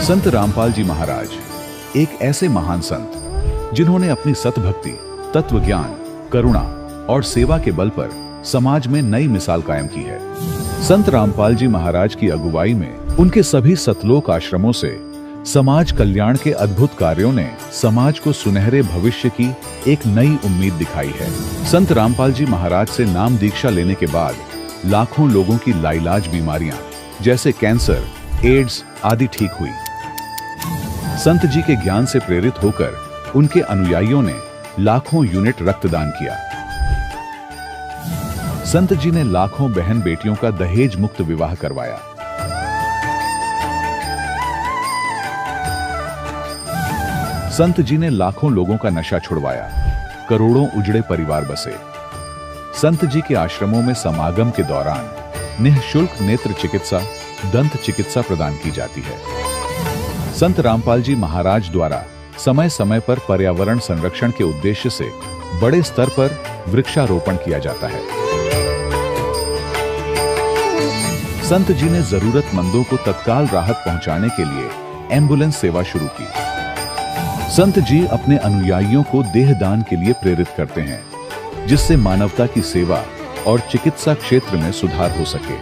संत रामपाल जी महाराज एक ऐसे महान संत जिन्होंने अपनी सतभक्ति, तत्व ज्ञान, करुणा और सेवा के बल पर समाज में नई मिसाल कायम की है। संत रामपाल जी महाराज की अगुवाई में उनके सभी सतलोक आश्रमों से समाज कल्याण के अद्भुत कार्यों ने समाज को सुनहरे भविष्य की एक नई उम्मीद दिखाई है। संत रामपाल जी महाराज से नाम दीक्षा लेने के बाद लाखों लोगों की लाइलाज बीमारियां जैसे कैंसर, एड्स आदि ठीक हुई। संत जी के ज्ञान से प्रेरित होकर उनके अनुयायियों ने लाखों यूनिट रक्तदान किया। संत जी ने लाखों बहन बेटियों का दहेज मुक्त विवाह करवाया। संत जी ने लाखों लोगों का नशा छुड़वाया, करोड़ों उजड़े परिवार बसे। संत जी के आश्रमों में समागम के दौरान निःशुल्क नेत्र चिकित्सा, दंत चिकित्सा प्रदान की जाती है। संत रामपाल जी महाराज द्वारा समय समय पर पर्यावरण संरक्षण के उद्देश्य से बड़े स्तर पर वृक्षारोपण किया जाता है। संत जी ने जरूरतमंदों को तत्काल राहत पहुंचाने के लिए एम्बुलेंस सेवा शुरू की। संत जी अपने अनुयायियों को देहदान के लिए प्रेरित करते हैं, जिससे मानवता की सेवा और चिकित्सा क्षेत्र में सुधार हो सके।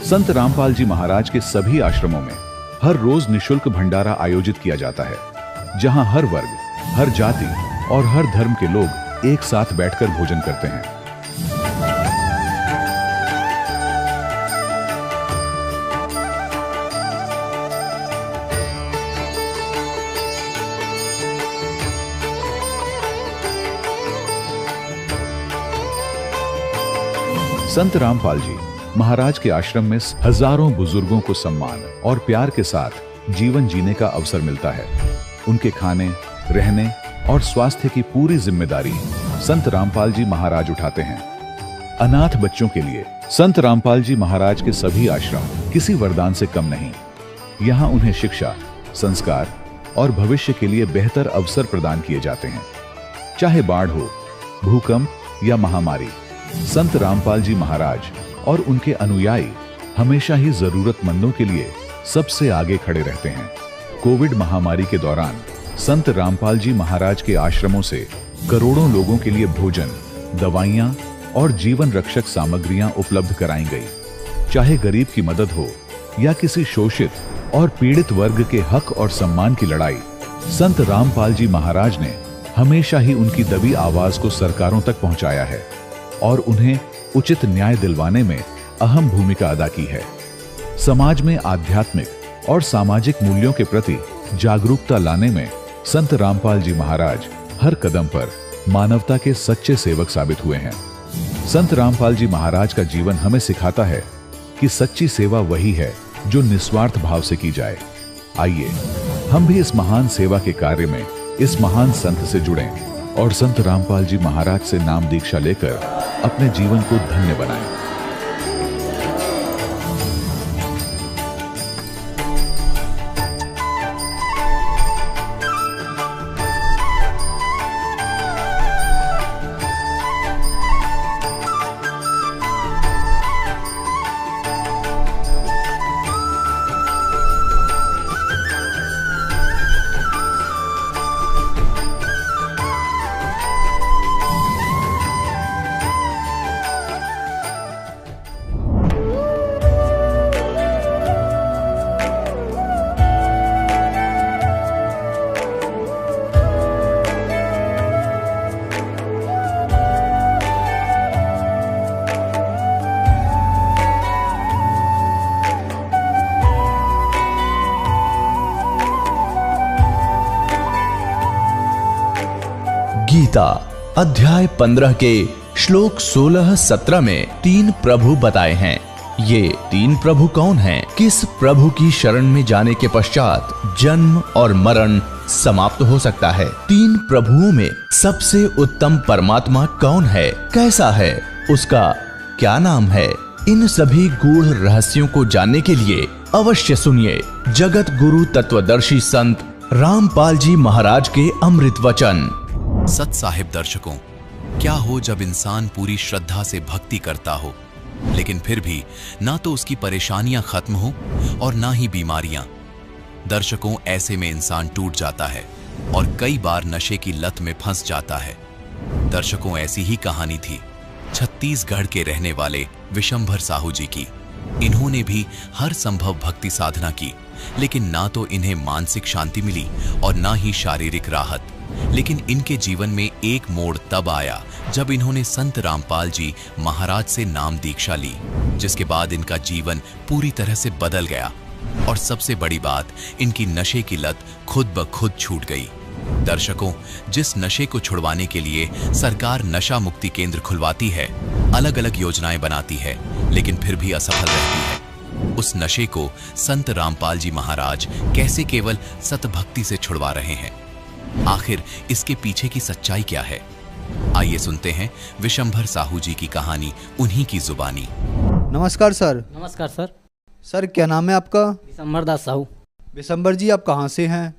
संत रामपाल जी महाराज के सभी आश्रमों में हर रोज निःशुल्क भंडारा आयोजित किया जाता है, जहां हर वर्ग, हर जाति और हर धर्म के लोग एक साथ बैठकर भोजन करते हैं। संत रामपाल जी महाराज के आश्रम में हजारों बुजुर्गों को सम्मान और प्यार के साथ जीवन जीने का अवसर मिलता है। उनके खाने, रहने और स्वास्थ्य की पूरी जिम्मेदारी संत रामपाल जी महाराज उठाते हैं। अनाथ बच्चों के लिए संत रामपाल जी महाराज के सभी आश्रम किसी वरदान से कम नहीं। यहाँ उन्हें शिक्षा, संस्कार और भविष्य के लिए बेहतर अवसर प्रदान किए जाते हैं। चाहे बाढ़ हो, भूकंप या महामारी, संत रामपाल जी महाराज और उनके अनुयायी हमेशा ही जरूरतमंदों के लिए सबसे आगे खड़े रहते हैं। कोविड महामारी के दौरान संत रामपाल जी महाराज के आश्रमों से करोड़ों लोगों के लिए भोजन, दवाइयां और जीवन रक्षक सामग्रियां उपलब्ध कराई गई। चाहे गरीब की मदद हो या किसी शोषित और पीड़ित वर्ग के हक और सम्मान की लड़ाई, संत रामपाल जी महाराज ने हमेशा ही उनकी दबी आवाज को सरकारों तक पहुंचाया है और उन्हें उचित न्याय दिलवाने में अहम भूमिका अदा की है। समाज में आध्यात्मिक और सामाजिक मूल्यों के प्रति जागरूकता लाने में संत रामपाल जी महाराज हर कदम पर मानवता के सच्चे सेवक साबित हुए हैं। संत रामपाल जी महाराज का जीवन हमें सिखाता है कि सच्ची सेवा वही है जो निस्वार्थ भाव से की जाए। आइए हम भी इस महान सेवा के कार्य में इस महान संत से जुड़ें और संत रामपाल जी महाराज से नाम दीक्षा लेकर अपने जीवन को धन्य बनाएं। गीता अध्याय 15 के श्लोक 16-17 में 3 प्रभु बताए हैं। ये 3 प्रभु कौन हैं? किस प्रभु की शरण में जाने के पश्चात जन्म और मरण समाप्त हो सकता है? 3 प्रभुओं में सबसे उत्तम परमात्मा कौन है? कैसा है? उसका क्या नाम है? इन सभी गूढ़ रहस्यों को जानने के लिए अवश्य सुनिए जगत गुरु तत्वदर्शी संत रामपाल जी महाराज के अमृत वचन। सत साहिब दर्शकों, क्या हो जब इंसान पूरी श्रद्धा से भक्ति करता हो, लेकिन फिर भी ना तो उसकी परेशानियां खत्म हो और ना ही बीमारियां। दर्शकों, ऐसे में इंसान टूट जाता है और कई बार नशे की लत में फंस जाता है। दर्शकों, ऐसी ही कहानी थी छत्तीसगढ़ के रहने वाले विशंभर साहू जी की। इन्होंने भी हर संभव भक्ति साधना की, लेकिन ना तो इन्हें मानसिक शांति मिली और ना ही शारीरिक राहत। लेकिन इनके जीवन में एक मोड़ तब आया जब इन्होंने संत रामपाल जी महाराज से नाम दीक्षा ली, जिसके बाद इनका जीवन पूरी तरह से बदल गया और सबसे बड़ी बात, इनकी नशे की लत खुद ब खुद छूट गई। दर्शकों, जिस नशे को छुड़वाने के लिए सरकार नशा मुक्ति केंद्र खुलवाती है, अलग अलग योजनाएं बनाती है, लेकिन फिर भी असफल रहती है, उस नशे को संत रामपाल जी महाराज कैसे केवल सतभक्ति से छुड़वा रहे हैं? आखिर इसके पीछे की सच्चाई क्या है? आइए सुनते हैं विशंभर साहू जी की कहानी उन्हीं की जुबानी। नमस्कार सर। नमस्कार सर। सर, क्या नाम है आपका? विशंभर दास साहू। विशंभर जी, आप कहाँ से हैं?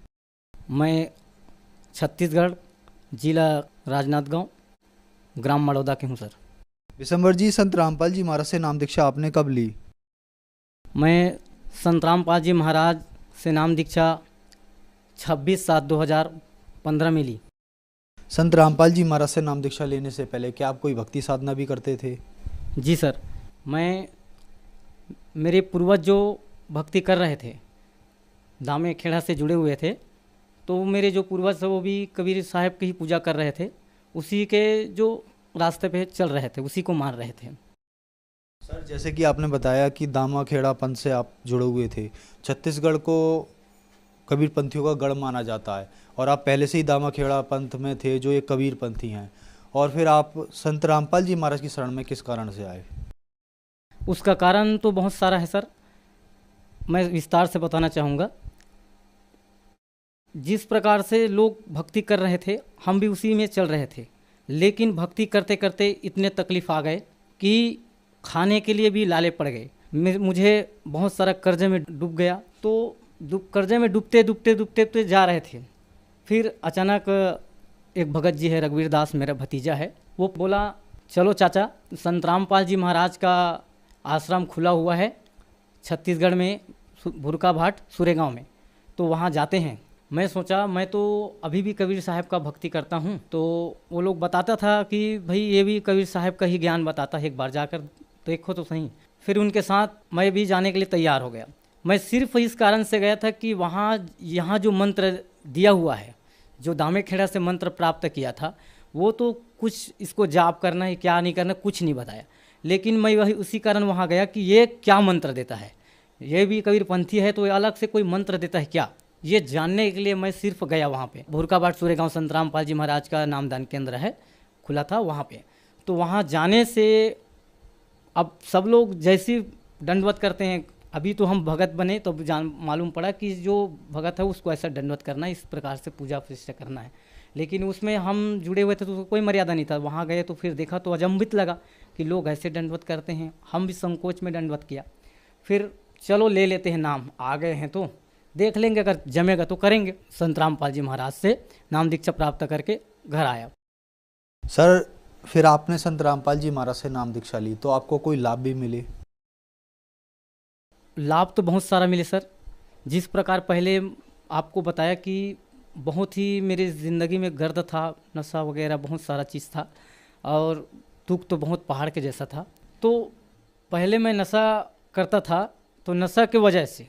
मैं छत्तीसगढ़, जिला राजनांदगांव, ग्राम मड़ौदा के हूँ सर। विशंभर जी, संत रामपाल जी महाराज से नाम दीक्षा आपने कब ली? मैं संत रामपाल जी महाराज से नाम दीक्षा 26/7/2015 में ली। संत रामपाल जी महाराज से नाम दीक्षा लेने से पहले क्या आप कोई भक्ति साधना भी करते थे? जी सर, मेरे पूर्वज जो भक्ति कर रहे थे, दामे खेड़ा से जुड़े हुए थे, तो मेरे जो पूर्वज थे वो भी कबीर साहब की ही पूजा कर रहे थे, उसी के जो रास्ते पे चल रहे थे, उसी को मान रहे थे। सर, जैसे कि आपने बताया कि दामा खेड़ा पंथ से आप जुड़े हुए थे। छत्तीसगढ़ को कबीर पंथियों का गढ़ माना जाता है और आप पहले से ही दामा खेड़ा पंथ में थे, जो एक कबीर पंथी हैं, और फिर आप संत रामपाल जी महाराज की शरण में किस कारण से आए? उसका कारण तो बहुत सारा है सर, मैं विस्तार से बताना चाहूँगा। जिस प्रकार से लोग भक्ति कर रहे थे, हम भी उसी में चल रहे थे, लेकिन भक्ति करते करते इतने तकलीफ़ आ गए कि खाने के लिए भी लाले पड़ गए। मुझे बहुत सारा कर्जे में डूब गया, तो कर्जे में डूबते डूबते डूबते डूबते जा रहे थे। फिर अचानक एक भगत जी है, रघुवीर दास, मेरा भतीजा है, वो बोला, चलो चाचा, संत रामपाल जी महाराज का आश्रम खुला हुआ है छत्तीसगढ़ में, भुरका भाट सुरेगांव में, तो वहाँ जाते हैं। मैं सोचा, मैं तो अभी भी कबीर साहब का भक्ति करता हूँ, तो वो लोग बताता था कि भाई ये भी कबीर साहब का ही ज्ञान बताता है, एक बार जाकर देखो तो सही। फिर उनके साथ मैं भी जाने के लिए तैयार हो गया। मैं सिर्फ इस कारण से गया था कि वहाँ यहाँ जो मंत्र दिया हुआ है, जो दामे खेड़ा से मंत्र प्राप्त किया था, वो तो कुछ इसको जाप करना है, क्या नहीं करना, कुछ नहीं बताया, लेकिन मैं वही उसी कारण वहाँ गया कि ये क्या मंत्र देता है, ये भी कबीर पंथी है तो अलग से कोई मंत्र देता है क्या, ये जानने के लिए मैं सिर्फ गया वहाँ पे। भुरका भाट सुरेगांव संत रामपाल जी महाराज का नामदान केंद्र है, खुला था वहाँ पे। तो वहाँ जाने से अब सब लोग जैसी दंडवत करते हैं, अभी तो हम भगत बने तो मालूम पड़ा कि जो भगत है उसको ऐसा दंडवत करना है, इस प्रकार से पूजा प्रतिष्ठा करना है, लेकिन उसमें हम जुड़े हुए थे तो कोई मर्यादा नहीं था। वहाँ गए तो फिर देखा तो अचंभित लगा कि लोग ऐसे दंडवत करते हैं, हम भी संकोच में दंडवत किया। फिर चलो ले लेते हैं नाम, आ गए हैं तो देख लेंगे, अगर जमेगा तो करेंगे। संत रामपाल जी महाराज से नाम दीक्षा प्राप्त करके घर आया। सर, फिर आपने संत रामपाल जी महाराज से नाम दीक्षा ली तो आपको कोई लाभ भी मिले? लाभ तो बहुत सारा मिले सर। जिस प्रकार पहले आपको बताया कि बहुत ही मेरी ज़िंदगी में गर्द था, नशा वगैरह बहुत सारा चीज़ था और दुख तो बहुत पहाड़ के जैसा था। तो पहले मैं नशा करता था, तो नशा के वजह से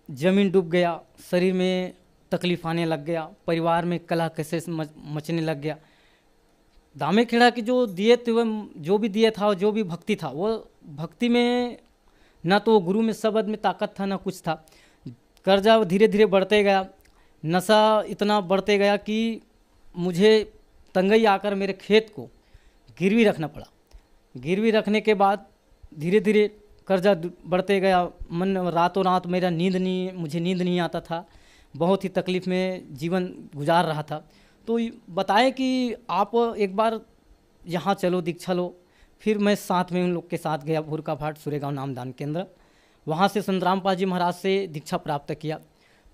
ज़मीन डूब गया, शरीर में तकलीफ आने लग गया, परिवार में कलह कैसे मचने लग गया। दामे खेड़ा के जो दिए थे, वह जो भी दिए था, जो भी भक्ति था, वो भक्ति में ना तो गुरु में शब्द में ताकत था, ना कुछ था। कर्जा धीरे धीरे बढ़ते गया, नशा इतना बढ़ते गया कि मुझे तंगई आकर मेरे खेत को गिरवी रखना पड़ा। गिरवी रखने के बाद धीरे धीरे कर्जा बढ़ते गया। मन रातों रात मुझे नींद नहीं आता था, बहुत ही तकलीफ़ में जीवन गुजार रहा था। तो बताए कि आप एक बार यहाँ चलो, दीक्षा लो। फिर मैं साथ में उन लोग के साथ गया भुरका भाट सुरेगांव नामदान केंद्र। वहाँ से संत रामपाल जी महाराज से दीक्षा प्राप्त किया।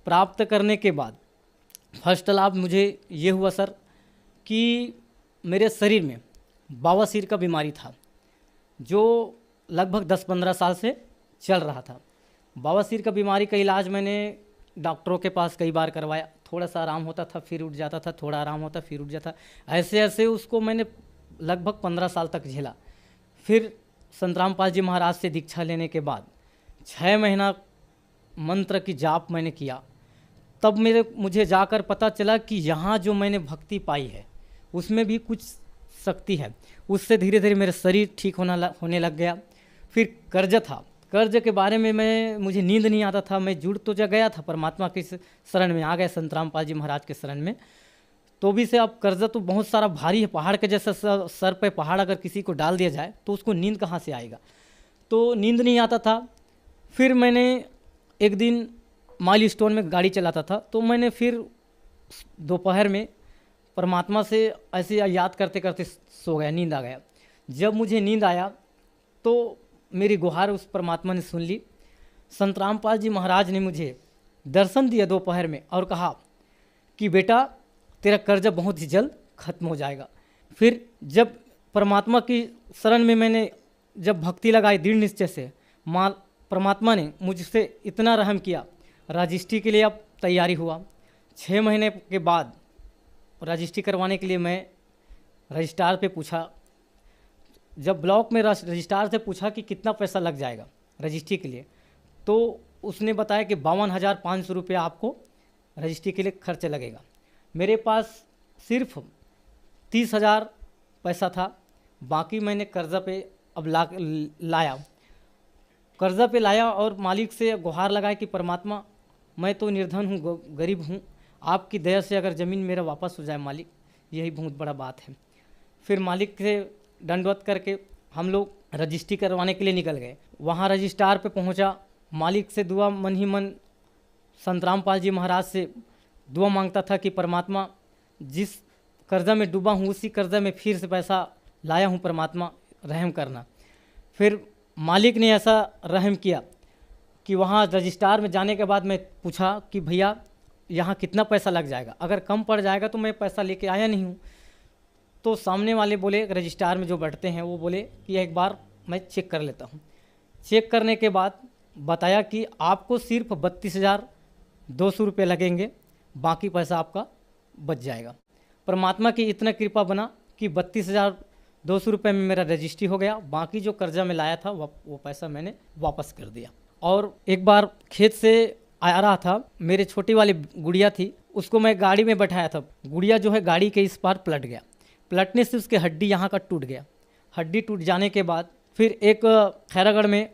प्राप्त करने के बाद फर्स्ट लाभ मुझे ये हुआ सर कि मेरे शरीर में बवासीर का बीमारी था। जो लगभग 10-15 साल से चल रहा था। बवासीर का बीमारी का इलाज मैंने डॉक्टरों के पास कई बार करवाया, थोड़ा सा आराम होता था फिर उठ जाता था, थोड़ा आराम होता फिर उठ जाता, ऐसे ऐसे उसको मैंने लगभग 15 साल तक झेला। फिर संत रामपाल जी महाराज से दीक्षा लेने के बाद 6 महीना मंत्र की जाप मैंने किया, तब मुझे जाकर पता चला कि यहाँ जो मैंने भक्ति पाई है उसमें भी कुछ शक्ति है। उससे धीरे धीरे मेरा शरीर ठीक होने लग गया। फिर कर्ज था, कर्ज के बारे में मुझे नींद नहीं आता था। मैं जुड़ तो गया था, परमात्मा की शरण में आ गया, संत रामपाल जी महाराज के शरण में। तो भी से अब कर्जा तो बहुत सारा भारी है, पहाड़ के जैसा सर पे पहाड़ अगर किसी को डाल दिया जाए तो उसको नींद कहाँ से आएगा। तो नींद नहीं आता था। फिर मैंने एक दिन माइलस्टोन में गाड़ी चलाता था, तो मैंने फिर दोपहर में परमात्मा से ऐसे याद करते करते सो गया, नींद आ गया। जब मुझे नींद आया तो मेरी गुहार उस परमात्मा ने सुन ली। संत रामपाल जी महाराज ने मुझे दर्शन दिया दोपहर में और कहा कि बेटा तेरा कर्जा बहुत ही जल्द खत्म हो जाएगा। फिर जब परमात्मा की शरण में मैंने जब भक्ति लगाई दृढ़ निश्चय से, परमात्मा ने मुझसे इतना रहम किया। रजिस्ट्री के लिए अब तैयारी हुआ। 6 महीने के बाद रजिस्ट्री करवाने के लिए मैं रजिस्ट्रार पे पूछा, जब ब्लॉक में रजिस्ट्रार से पूछा कि कितना पैसा लग जाएगा रजिस्ट्री के लिए, तो उसने बताया कि 52,500 रुपया आपको रजिस्ट्री के लिए खर्च लगेगा। मेरे पास सिर्फ 30,000 पैसा था, बाकी मैंने कर्जा पे अब लाया, कर्जा पे लाया और मालिक से गुहार लगाया कि परमात्मा मैं तो निर्धन हूँ, गरीब हूँ, आपकी दया से अगर ज़मीन मेरा वापस हो जाए मालिक, यही बहुत बड़ा बात है। फिर मालिक से दंडवत करके हम लोग रजिस्ट्री करवाने के लिए निकल गए। वहाँ रजिस्ट्रार पे पहुँचा, मालिक से दुआ मन ही मन संत रामपाल जी महाराज से दुआ मांगता था कि परमात्मा जिस कर्जा में डूबा हूँ उसी कर्जा में फिर से पैसा लाया हूँ, परमात्मा रहम करना। फिर मालिक ने ऐसा रहम किया कि वहाँ रजिस्ट्रार में जाने के बाद मैं पूछा कि भैया यहाँ कितना पैसा लग जाएगा, अगर कम पड़ जाएगा तो मैं पैसा लेके आया नहीं हूँ। तो सामने वाले बोले, रजिस्ट्रार में जो बैठते हैं वो बोले कि एक बार मैं चेक कर लेता हूँ। चेक करने के बाद बताया कि आपको सिर्फ 32,200 रुपये लगेंगे, बाकी पैसा आपका बच जाएगा। परमात्मा की इतना कृपा बना कि 32,200 रुपये में मेरा रजिस्ट्री हो गया। बाकी जो कर्जा में लाया था वो पैसा मैंने वापस कर दिया। और एक बार खेत से आ रहा था, मेरे छोटी वाली गुड़िया थी, उसको मैं गाड़ी में बैठाया था। गुड़िया जो है गाड़ी के इस पार पलट गया, पलटने से उसके हड्डी यहाँ का टूट गया। हड्डी टूट जाने के बाद फिर एक खैरागढ़ में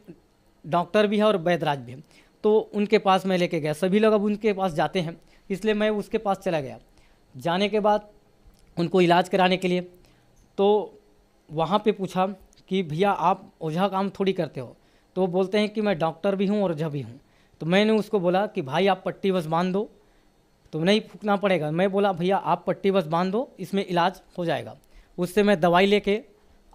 डॉक्टर भी है और वैद्यराज भी है, तो उनके पास मैं लेके गया। सभी लोग अब उनके पास जाते हैं, इसलिए मैं उसके पास चला गया। जाने के बाद उनको इलाज कराने के लिए तो वहाँ पे पूछा कि भैया आप ओझा काम थोड़ी करते हो, तो बोलते हैं कि मैं डॉक्टर भी हूँ और ओझा भी हूँ। तो मैंने उसको बोला कि भाई आप पट्टी बस बांध दो, तो नहीं फूकना पड़ेगा। मैं बोला भैया आप पट्टी बस बांध दो, इसमें इलाज हो जाएगा। उससे मैं दवाई लेके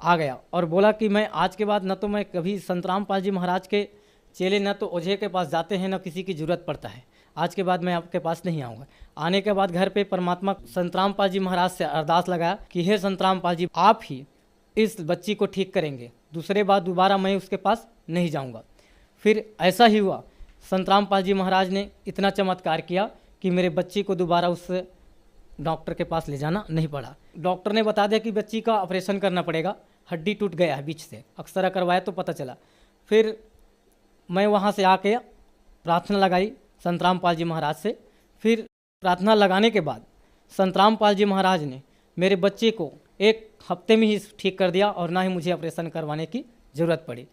आ गया और बोला कि मैं आज के बाद न तो मैं कभी संत रामपाल जी महाराज के चेले न तो ओझे के पास जाते हैं, न किसी की ज़रूरत पड़ता है, आज के बाद मैं आपके पास नहीं आऊँगा। आने के बाद घर पे परमात्मा संत रामपाल जी महाराज से अरदास लगाया कि हे संत रामपाल जी, आप ही इस बच्ची को ठीक करेंगे, दूसरे बार दोबारा मैं उसके पास नहीं जाऊँगा। फिर ऐसा ही हुआ, संत रामपाल जी महाराज ने इतना चमत्कार किया कि मेरे बच्ची को दोबारा उस डॉक्टर के पास ले जाना नहीं पड़ा। डॉक्टर ने बता दिया कि बच्ची का ऑपरेशन करना पड़ेगा, हड्डी टूट गया है बीच से, एक्सरा करवाया तो पता चला। फिर मैं वहाँ से आके प्रार्थना लगाई संत रामपाल जी महाराज से। फिर प्रार्थना लगाने के बाद संत रामपाल जी महाराज ने मेरे बच्चे को 1 हफ्ते में ही ठीक कर दिया और ना ही मुझे ऑपरेशन करवाने की ज़रूरत पड़ी।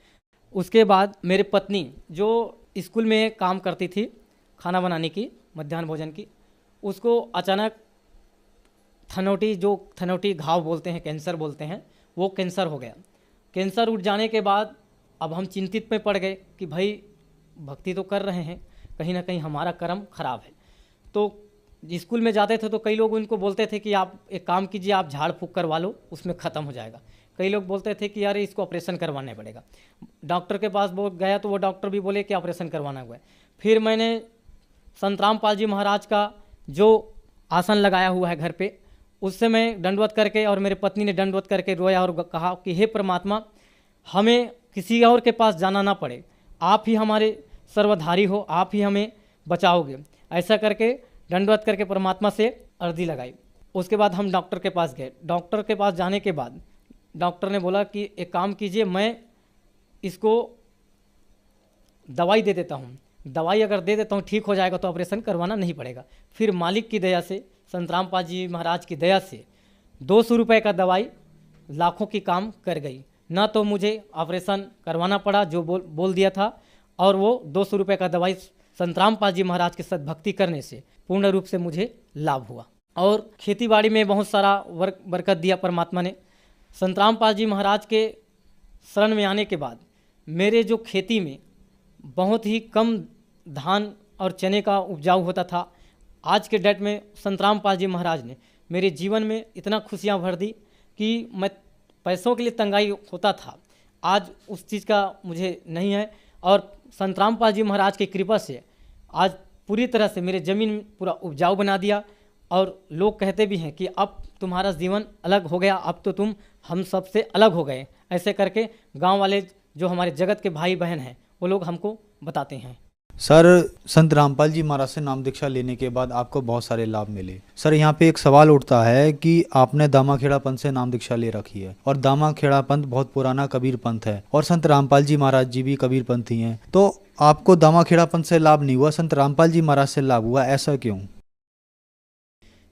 उसके बाद मेरी पत्नी जो स्कूल में काम करती थी खाना बनाने की, मध्याह्न भोजन की, उसको अचानक थनोटी घाव बोलते हैं, कैंसर बोलते हैं, वो कैंसर हो गया। कैंसर उठ जाने के बाद अब हम चिंतित में पड़ गए कि भाई भक्ति तो कर रहे हैं, कहीं ना कहीं हमारा कर्म खराब है। तो स्कूल में जाते थे तो कई लोग उनको बोलते थे कि आप एक काम कीजिए, आप झाड़ फूँक करवा लो, उसमें ख़त्म हो जाएगा। कई लोग बोलते थे कि यार इसको ऑपरेशन करवाना पड़ेगा। डॉक्टर के पास गया तो वो डॉक्टर भी बोले कि ऑपरेशन करवाना हुआ है। फिर मैंने संत रामपाल जी महाराज का जो आसन लगाया हुआ है घर पे, उससे मैं दंडवत करके और मेरे पत्नी ने दंडवत करके रोया और कहा कि हे परमात्मा, हमें किसी और के पास जाना ना पड़े, आप ही हमारे सर्वधारी हो, आप ही हमें बचाओगे। ऐसा करके दंडवत करके परमात्मा से अर्जी लगाई। उसके बाद हम डॉक्टर के पास गए। डॉक्टर के पास जाने के बाद डॉक्टर ने बोला कि एक काम कीजिए, मैं इसको दवाई दे देता हूँ, दवाई अगर दे देता हूँ ठीक हो जाएगा तो ऑपरेशन करवाना नहीं पड़ेगा। फिर मालिक की दया से, संत रामपाल जी महाराज की दया से 200 रुपये का दवाई लाखों की काम कर गई। ना तो मुझे ऑपरेशन करवाना पड़ा जो बोल दिया था, और वो 200 रुपये का दवाई संत रामपाल जी महाराज की सद्भक्ति करने से पूर्ण रूप से मुझे लाभ हुआ। और खेती बाड़ी में बहुत सारा बरकत दिया परमात्मा ने। संत रामपाल जी महाराज के शरण में आने के बाद मेरे जो खेती में बहुत ही कम धान और चने का उपजाऊ होता था, आज के डेट में संत रामपाल जी महाराज ने मेरे जीवन में इतना खुशियाँ भर दी कि मैं पैसों के लिए तंगाई होता था, आज उस चीज़ का मुझे नहीं है। और संत रामपाल जी महाराज की कृपा से आज पूरी तरह से मेरे ज़मीन पूरा उपजाऊ बना दिया। और लोग कहते भी हैं कि अब तुम्हारा जीवन अलग हो गया, अब तो तुम हम सब से अलग हो गए। ऐसे करके गांव वाले जो हमारे जगत के भाई बहन हैं वो लोग हमको बताते हैं। सर, संत रामपाल जी महाराज से नाम दीक्षा लेने के बाद आपको बहुत सारे लाभ मिले। सर, यहाँ पे एक सवाल उठता है कि आपने दामाखेड़ा पंथ से नाम दीक्षा ले रखी है, और दामाखेड़ा पंथ बहुत पुराना कबीर पंथ है, और संत रामपाल जी महाराज जी भी कबीर पंथी हैं, तो आपको दामाखेड़ा पंथ से लाभ नहीं हुआ, संत रामपाल जी महाराज से लाभ हुआ, ऐसा क्यों?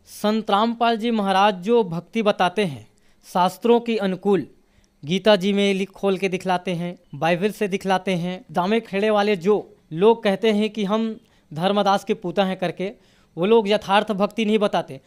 संत रामपाल जी महाराज जो भक्ति बताते हैं शास्त्रों की अनुकूल, गीता जी में लिख खोल के दिखलाते हैं, बाइबल से दिखलाते हैं। दामे खेड़े वाले जो लोग कहते हैं कि हम धर्मदास के पूता हैं करके, वो लोग यथार्थ भक्ति नहीं बताते।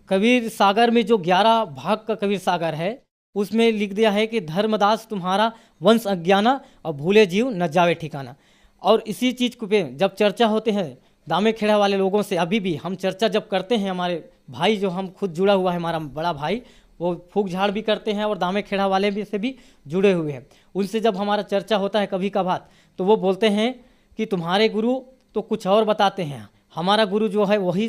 कबीर सागर में जो 11 भाग का कबीर सागर है उसमें लिख दिया है कि धर्मदास तुम्हारा वंश अज्ञाना और भूले जीव न जावे ठिकाना। और इसी चीज़ को पे जब चर्चा होते हैं दामे खेड़ा वाले लोगों से, अभी भी हम चर्चा जब करते हैं, हमारे भाई जो हम खुद जुड़ा हुआ है, हमारा बड़ा भाई, वो फूक झाड़ भी करते हैं और दामे खेड़ा वाले भी से भी जुड़े हुए हैं, उनसे जब हमारा चर्चा होता है कभी कभार, तो वो बोलते हैं कि तुम्हारे गुरु तो कुछ और बताते हैं, हमारा गुरु जो है वही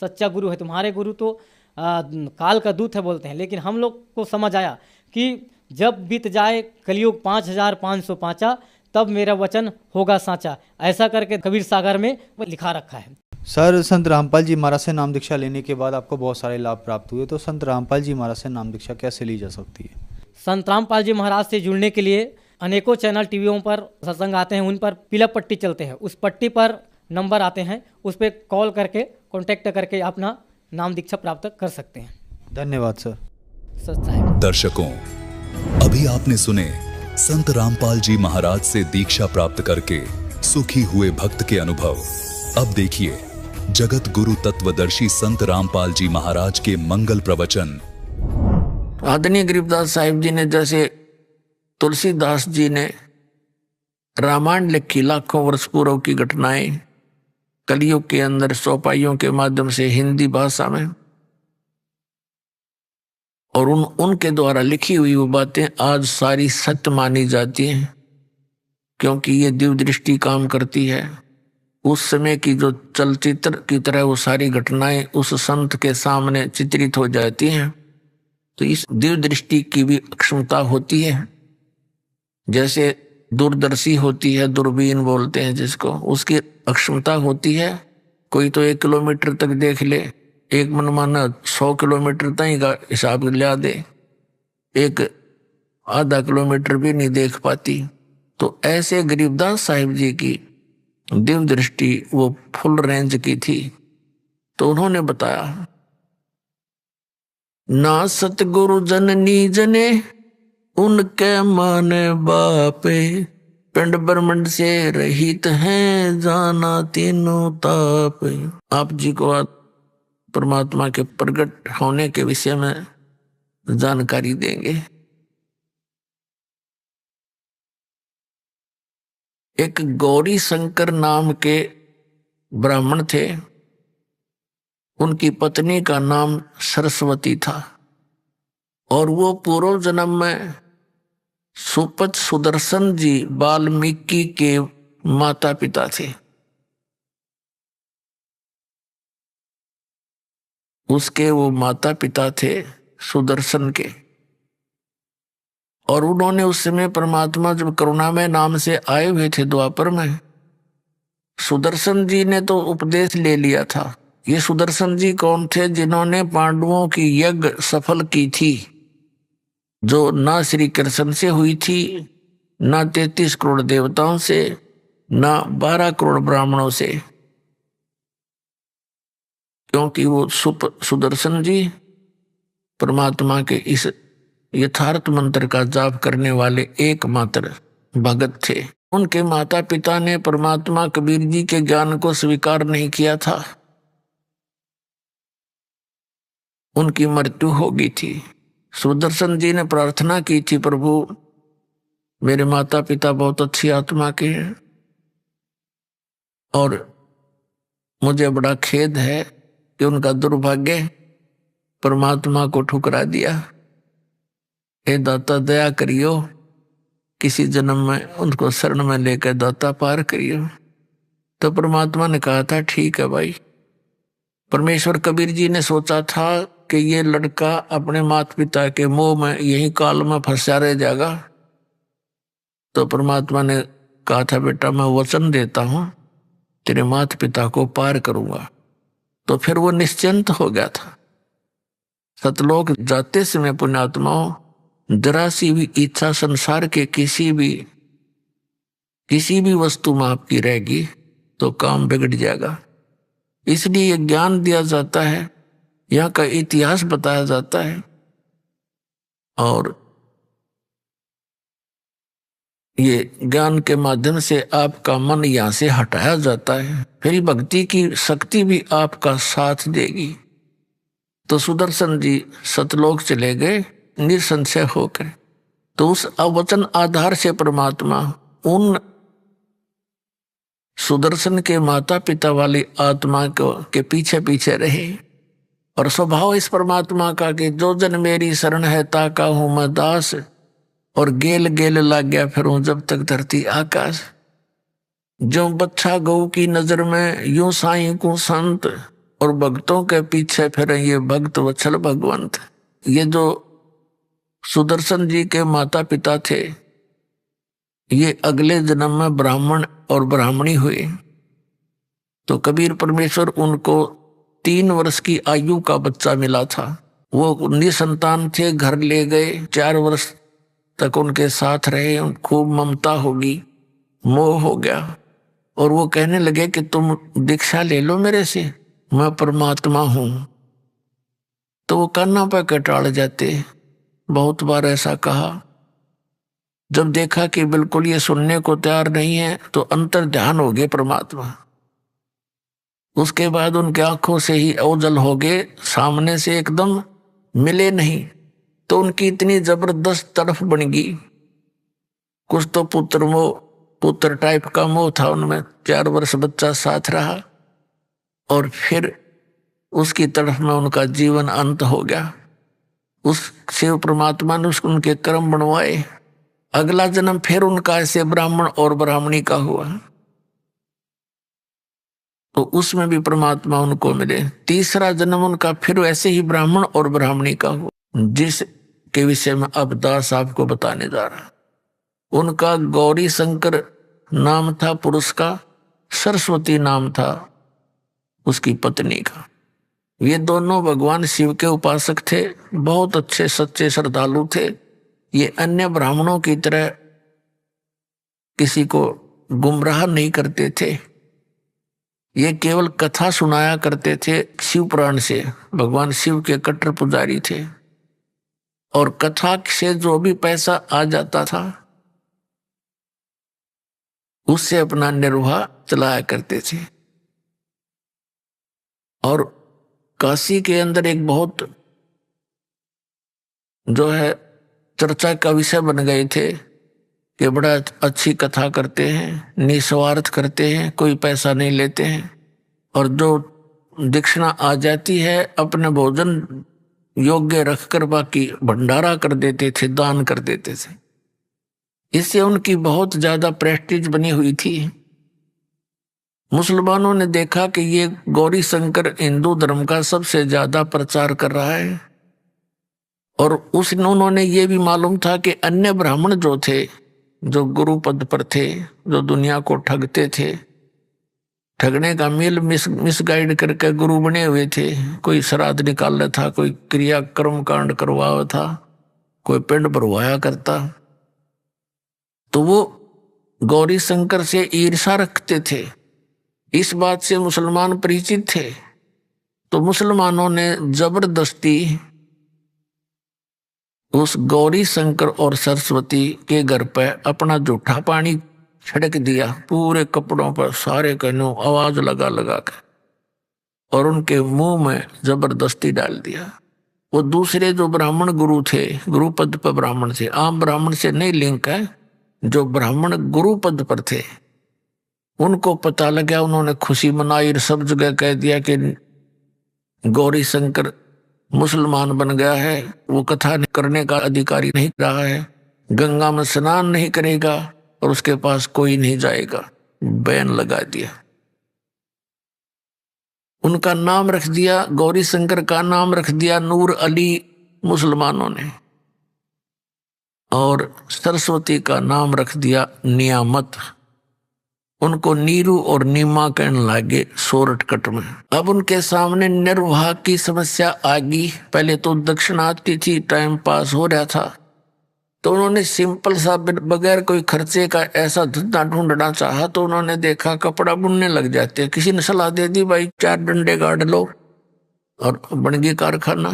सच्चा गुरु है, तुम्हारे गुरु तो काल का दूत है बोलते हैं। लेकिन हम लोग को समझ आया कि जब बीत जाए कलयुग 5505 तब मेरा वचन होगा साचा। ऐसा करके कबीर सागर में लिखा रखा है। सर, संत रामपाल जी महाराज से नाम दीक्षा लेने के बाद आपको बहुत सारे लाभ प्राप्त हुए, तो संत रामपाल जी महाराज से नाम दीक्षा कैसे ली जा सकती है? संत रामपाल जी महाराज से जुड़ने के लिए अनेकों चैनल टीवियों पर सत्संग आते हैं, उन पर पीला पट्टी चलते हैं, उस पट्टी पर नंबर आते हैं, उस पर कॉल करके कॉन्टैक्ट करके अपना नाम दीक्षा प्राप्त कर सकते हैं। धन्यवाद सर। सच्चा है। दर्शकों, अभी आपने सुने संत रामपाल जी महाराज से दीक्षा प्राप्त करके सुखी हुए भक्त के अनुभव। अब देखिए जगत गुरु तत्वदर्शी संत रामपाल जी महाराज के मंगल प्रवचन। आदरणीय गरीबदास साहिब जी ने, जैसे तुलसीदास जी ने रामायण लिखी, लाखों वर्ष पूर्व की घटनाएं कलयुग के अंदर चौपाइयों के माध्यम से हिंदी भाषा में, और उनके द्वारा लिखी हुई वो बातें आज सारी सत्य मानी जाती हैं, क्योंकि ये दिव्य दृष्टि काम करती है। उस समय की जो चलचित्र की तरह वो सारी घटनाएं उस संत के सामने चित्रित हो जाती हैं। तो इस दिव्य दृष्टि की भी क्षमता होती है, जैसे दूरदर्शी होती है, दूरबीन बोलते हैं जिसको, उसकी अक्षमता होती है। कोई तो 1 किलोमीटर तक देख ले, एक मनमाना 100 किलोमीटर तक का हिसाब लिया दे, एक आधा किलोमीटर भी नहीं देख पाती। तो ऐसे गरीबदास साहिब जी की दिव्य दृष्टि वो फुल रेंज की थी। तो उन्होंने बताया, ना सतगुरु जननी जने उनके माने बापे, पिंड ब्रह्मंड से रहित हैं जाना तीनों ताप। आप जी को परमात्मा के प्रकट होने के विषय में जानकारी देंगे। एक गौरी शंकर नाम के ब्राह्मण थे, उनकी पत्नी का नाम सरस्वती था, और वो पूर्व जन्म में सुपत सुदर्शन जी वाल्मीकि के माता पिता थे। उसके वो माता पिता थे सुदर्शन के, और उन्होंने उस समय परमात्मा जब करुणामय नाम से आए हुए थे द्वापर में, सुदर्शन जी ने तो उपदेश ले लिया था। ये सुदर्शन जी कौन थे? जिन्होंने पांडवों की यज्ञ सफल की थी, जो ना श्री कृष्ण से हुई थी, ना 33 करोड़ देवताओं से, ना 12 करोड़ ब्राह्मणों से, क्योंकि वो सुदर्शन जी परमात्मा के इस यथार्थ मंत्र का जाप करने वाले एकमात्र भगत थे। उनके माता पिता ने परमात्मा कबीर जी के ज्ञान को स्वीकार नहीं किया था, उनकी मृत्यु हो गई थी। सुदर्शन जी ने प्रार्थना की थी, प्रभु मेरे माता पिता बहुत अच्छी आत्मा के हैं और मुझे बड़ा खेद है कि उनका दुर्भाग्य परमात्मा को ठुकरा दिया। हे दाता दया करियो, किसी जन्म में उनको शरण में लेकर दाता पार करियो। तो परमात्मा ने कहा था ठीक है भाई। परमेश्वर कबीर जी ने सोचा था कि ये लड़का अपने माता पिता के मोह में यही काल में फंसा रह जाएगा। तो परमात्मा ने कहा था बेटा मैं वचन देता हूं तेरे माता पिता को पार करूंगा। तो फिर वो निश्चिंत हो गया था। सतलोक जाते समय पुण्यात्माओं, जरा सी भी इच्छा संसार के किसी भी वस्तु में आपकी रहेगी तो काम बिगड़ जाएगा। इसलिए ज्ञान दिया जाता है, यहाँ का इतिहास बताया जाता है और ये ज्ञान के माध्यम से आपका मन यहाँ से हटाया जाता है, फिर भक्ति की शक्ति भी आपका साथ देगी। तो सुदर्शन जी सतलोक चले गए निसंशय होकर। तो उस अवचन आधार से परमात्मा उन सुदर्शन के माता पिता वाली आत्मा को के पीछे पीछे रहे। और स्वभाव इस परमात्मा का कि जो जन मेरी शरण है ताका हूं मैं दास, और गेल गेल लाग गया फिर हूं जब तक धरती आकाश। जो बच्चा गौ की नजर में यूं साईं को संत, और भक्तों के पीछे फिर ये भक्त वत्सल भगवंत। ये जो सुदर्शन जी के माता पिता थे ये अगले जन्म में ब्राह्मण और ब्राह्मणी हुए। तो कबीर परमेश्वर उनको 3 वर्ष की आयु का बच्चा मिला था। वो निसंतान थे, घर ले गए, 4 वर्ष तक उनके साथ रहे। खूब ममता होगी, मोह हो गया और वो कहने लगे कि तुम दीक्षा ले लो मेरे से, मैं परमात्मा हूं। तो वो कान्हा पर कटाड़ जाते। बहुत बार ऐसा कहा। जब देखा कि बिल्कुल ये सुनने को तैयार नहीं है तो अंतर ध्यान हो गए परमात्मा। उसके बाद उनके आंखों से ही ओझल हो गए, सामने से एकदम मिले नहीं। तो उनकी इतनी जबरदस्त तड़फ बन गई। कुछ तो पुत्र टाइप का मोह था उनमें। 4 वर्ष बच्चा साथ रहा और फिर उसकी तरफ में उनका जीवन अंत हो गया। उस शिव परमात्मा ने उनके कर्म बनवाए। अगला जन्म फिर उनका ऐसे ब्राह्मण और ब्राह्मणी का हुआ, तो उसमें भी परमात्मा उनको मिले। तीसरा जन्म उनका फिर ऐसे ही ब्राह्मण और ब्राह्मणी का हुआ, जिस के विषय में अब दास आपको बताने जा रहा। उनका गौरी शंकर नाम था पुरुष का, सरस्वती नाम था उसकी पत्नी का। ये दोनों भगवान शिव के उपासक थे, बहुत अच्छे सच्चे श्रद्धालु थे। ये अन्य ब्राह्मणों की तरह किसी को गुमराह नहीं करते थे। ये केवल कथा सुनाया करते थे शिव पुराण से। भगवान शिव के कट्टर पुजारी थे और कथा से जो भी पैसा आ जाता था उससे अपना निर्वाह चलाया करते थे। और काशी के अंदर एक बहुत जो है चर्चा का विषय बन गए थे कि बड़ा अच्छी कथा करते हैं, निस्वार्थ करते हैं, कोई पैसा नहीं लेते हैं, और जो दक्षिणा आ जाती है अपने भोजन योग्य रखकर बाकी भंडारा कर देते थे, दान कर देते थे। इससे उनकी बहुत ज्यादा प्रेस्टीज बनी हुई थी। मुसलमानों ने देखा कि ये गौरी शंकर हिंदू धर्म का सबसे ज्यादा प्रचार कर रहा है और उन्होंने ये भी मालूम था कि अन्य ब्राह्मण जो थे, जो गुरु पद पर थे, जो दुनिया को ठगते थे, ठगने का मेल मिसगाइड करके गुरु बने हुए थे, कोई श्राद्ध निकाल रहा था, कोई क्रिया कर्म कांड करवा था, कोई पिंड भरवाया करता, तो वो गौरी शंकर से ईर्षा रखते थे। इस बात से मुसलमान परिचित थे। तो मुसलमानों ने जबरदस्ती उस गौरी शंकर और सरस्वती के घर पर अपना जूठा पानी छिड़क दिया, पूरे कपड़ों पर, सारे कहनों आवाज लगा लगा के, और उनके मुंह में जबरदस्ती डाल दिया। वो दूसरे जो ब्राह्मण गुरु थे, गुरु पद पर ब्राह्मण थे, आम ब्राह्मण से नहीं लिंक है, जो ब्राह्मण गुरु पद पर थे, उनको पता लग गया, उन्होंने खुशी मनाई, सब जगह कह दिया कि गौरी शंकर मुसलमान बन गया है, वो कथा करने का अधिकारी नहीं रहा है, गंगा में स्नान नहीं करेगा और उसके पास कोई नहीं जाएगा, बैन लगा दिया। उनका नाम रख दिया, गौरी शंकर का नाम रख दिया नूर अली मुसलमानों ने, और सरस्वती का नाम रख दिया नियामत। उनको नीरू और नीमा कहने लगे शॉर्टकट में। अब उनके सामने निर्वाह की समस्या आ गई। पहले तो दक्षिणा आती थी, टाइम पास हो रहा था, तो उन्होंने सिंपल सा बगैर कोई खर्चे का ऐसा धंधा ढूंढना चाहा, तो उन्होंने देखा कपड़ा बुनने लग जाते। किसी ने सलाह दे दी, भाई 4 डंडे गाड़ लो और बन गई कारखाना।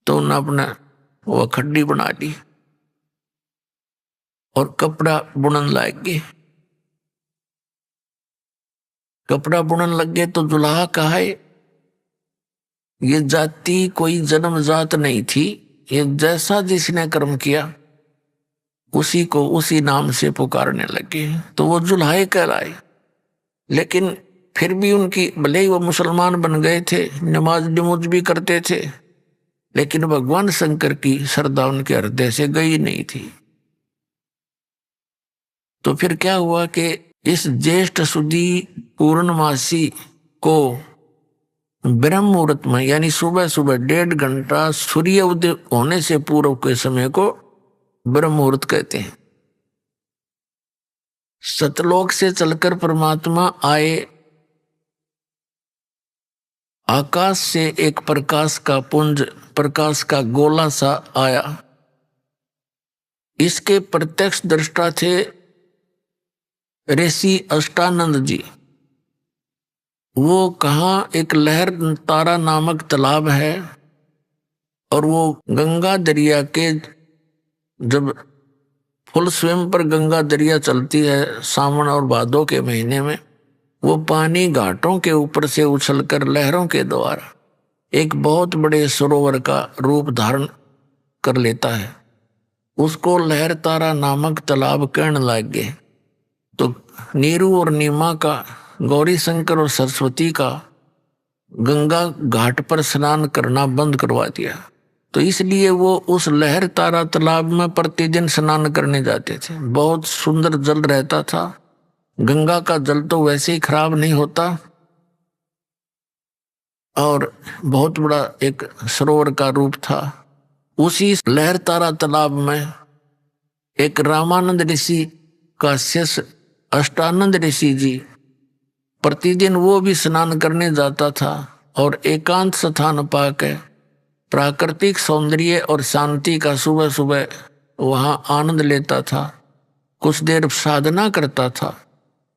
तो उन्होंने अपना वो खड्डी बना ली और कपड़ा बुनन लग गए। कपड़ा बुनन लग गए तो दुल्हा कहा है, ये जाति कोई जन्म जात नहीं थी, ये जैसा जिसने कर्म किया उसी को उसी नाम से पुकारने लगे, तो वो जुल्हाए कहलाए। लेकिन फिर भी उनकी, भले ही वो मुसलमान बन गए थे, नमाज नमूज भी करते थे, लेकिन भगवान शंकर की श्रद्धा उनके हृदय से गई नहीं थी। तो फिर क्या हुआ कि इस ज्येष्ठ सुदी पूर्णमासी को ब्रह्म मुहूर्त में, यानी सुबह सुबह 1.5 घंटा सूर्य उदय होने से पूर्व के समय को ब्रह्म मुहूर्त कहते हैं। सतलोक से चलकर परमात्मा आए। आकाश से एक प्रकाश का पुंज, प्रकाश का गोला सा आया। इसके प्रत्यक्ष दृष्टा थे ऋषि अष्टानंद जी। वो कहाँ, एक लहर तारा नामक तालाब है, और वो गंगा दरिया के, जब फुल स्वयं पर गंगा दरिया चलती है सावन और भादों के महीने में, वो पानी घाटों के ऊपर से उछलकर लहरों के द्वारा एक बहुत बड़े सरोवर का रूप धारण कर लेता है। उसको लहर तारा नामक तालाब कहने लग गए। तो नीरू और नीमा का, गौरी शंकर और सरस्वती का गंगा घाट पर स्नान करना बंद करवा दिया। तो इसलिए वो उस लहर तारा तालाब में प्रतिदिन स्नान करने जाते थे। बहुत सुंदर जल रहता था। गंगा का जल तो वैसे ही खराब नहीं होता, और बहुत बड़ा एक सरोवर का रूप था। उसी लहर तारा तालाब में एक रामानंद ऋषि का शिष्य अष्टानंद ऋषि जी, प्रतिदिन वो भी स्नान करने जाता था, और एकांत स्थान पाकर प्राकृतिक सौंदर्य और शांति का सुबह सुबह वहां आनंद लेता था। कुछ देर साधना करता था।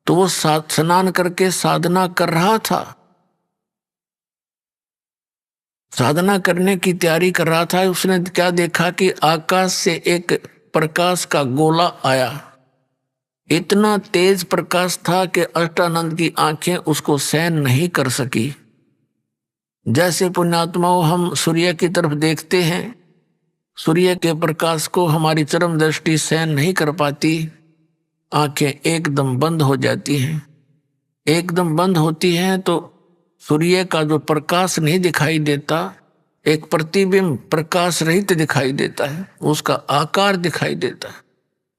तो वो स्नान करके साधना कर रहा था, साधना करने की तैयारी कर रहा था। उसने क्या देखा कि आकाश से एक प्रकाश का गोला आया। इतना तेज प्रकाश था कि अष्टानंद की आंखें उसको सहन नहीं कर सकी। जैसे पुण्यात्माओं हम सूर्य की तरफ देखते हैं, सूर्य के प्रकाश को हमारी चरम दृष्टि सहन नहीं कर पाती, आंखें एकदम बंद हो जाती हैं। एकदम बंद होती हैं तो सूर्य का जो प्रकाश नहीं दिखाई देता, एक प्रतिबिंब प्रकाश रहित दिखाई देता है, उसका आकार दिखाई देता है।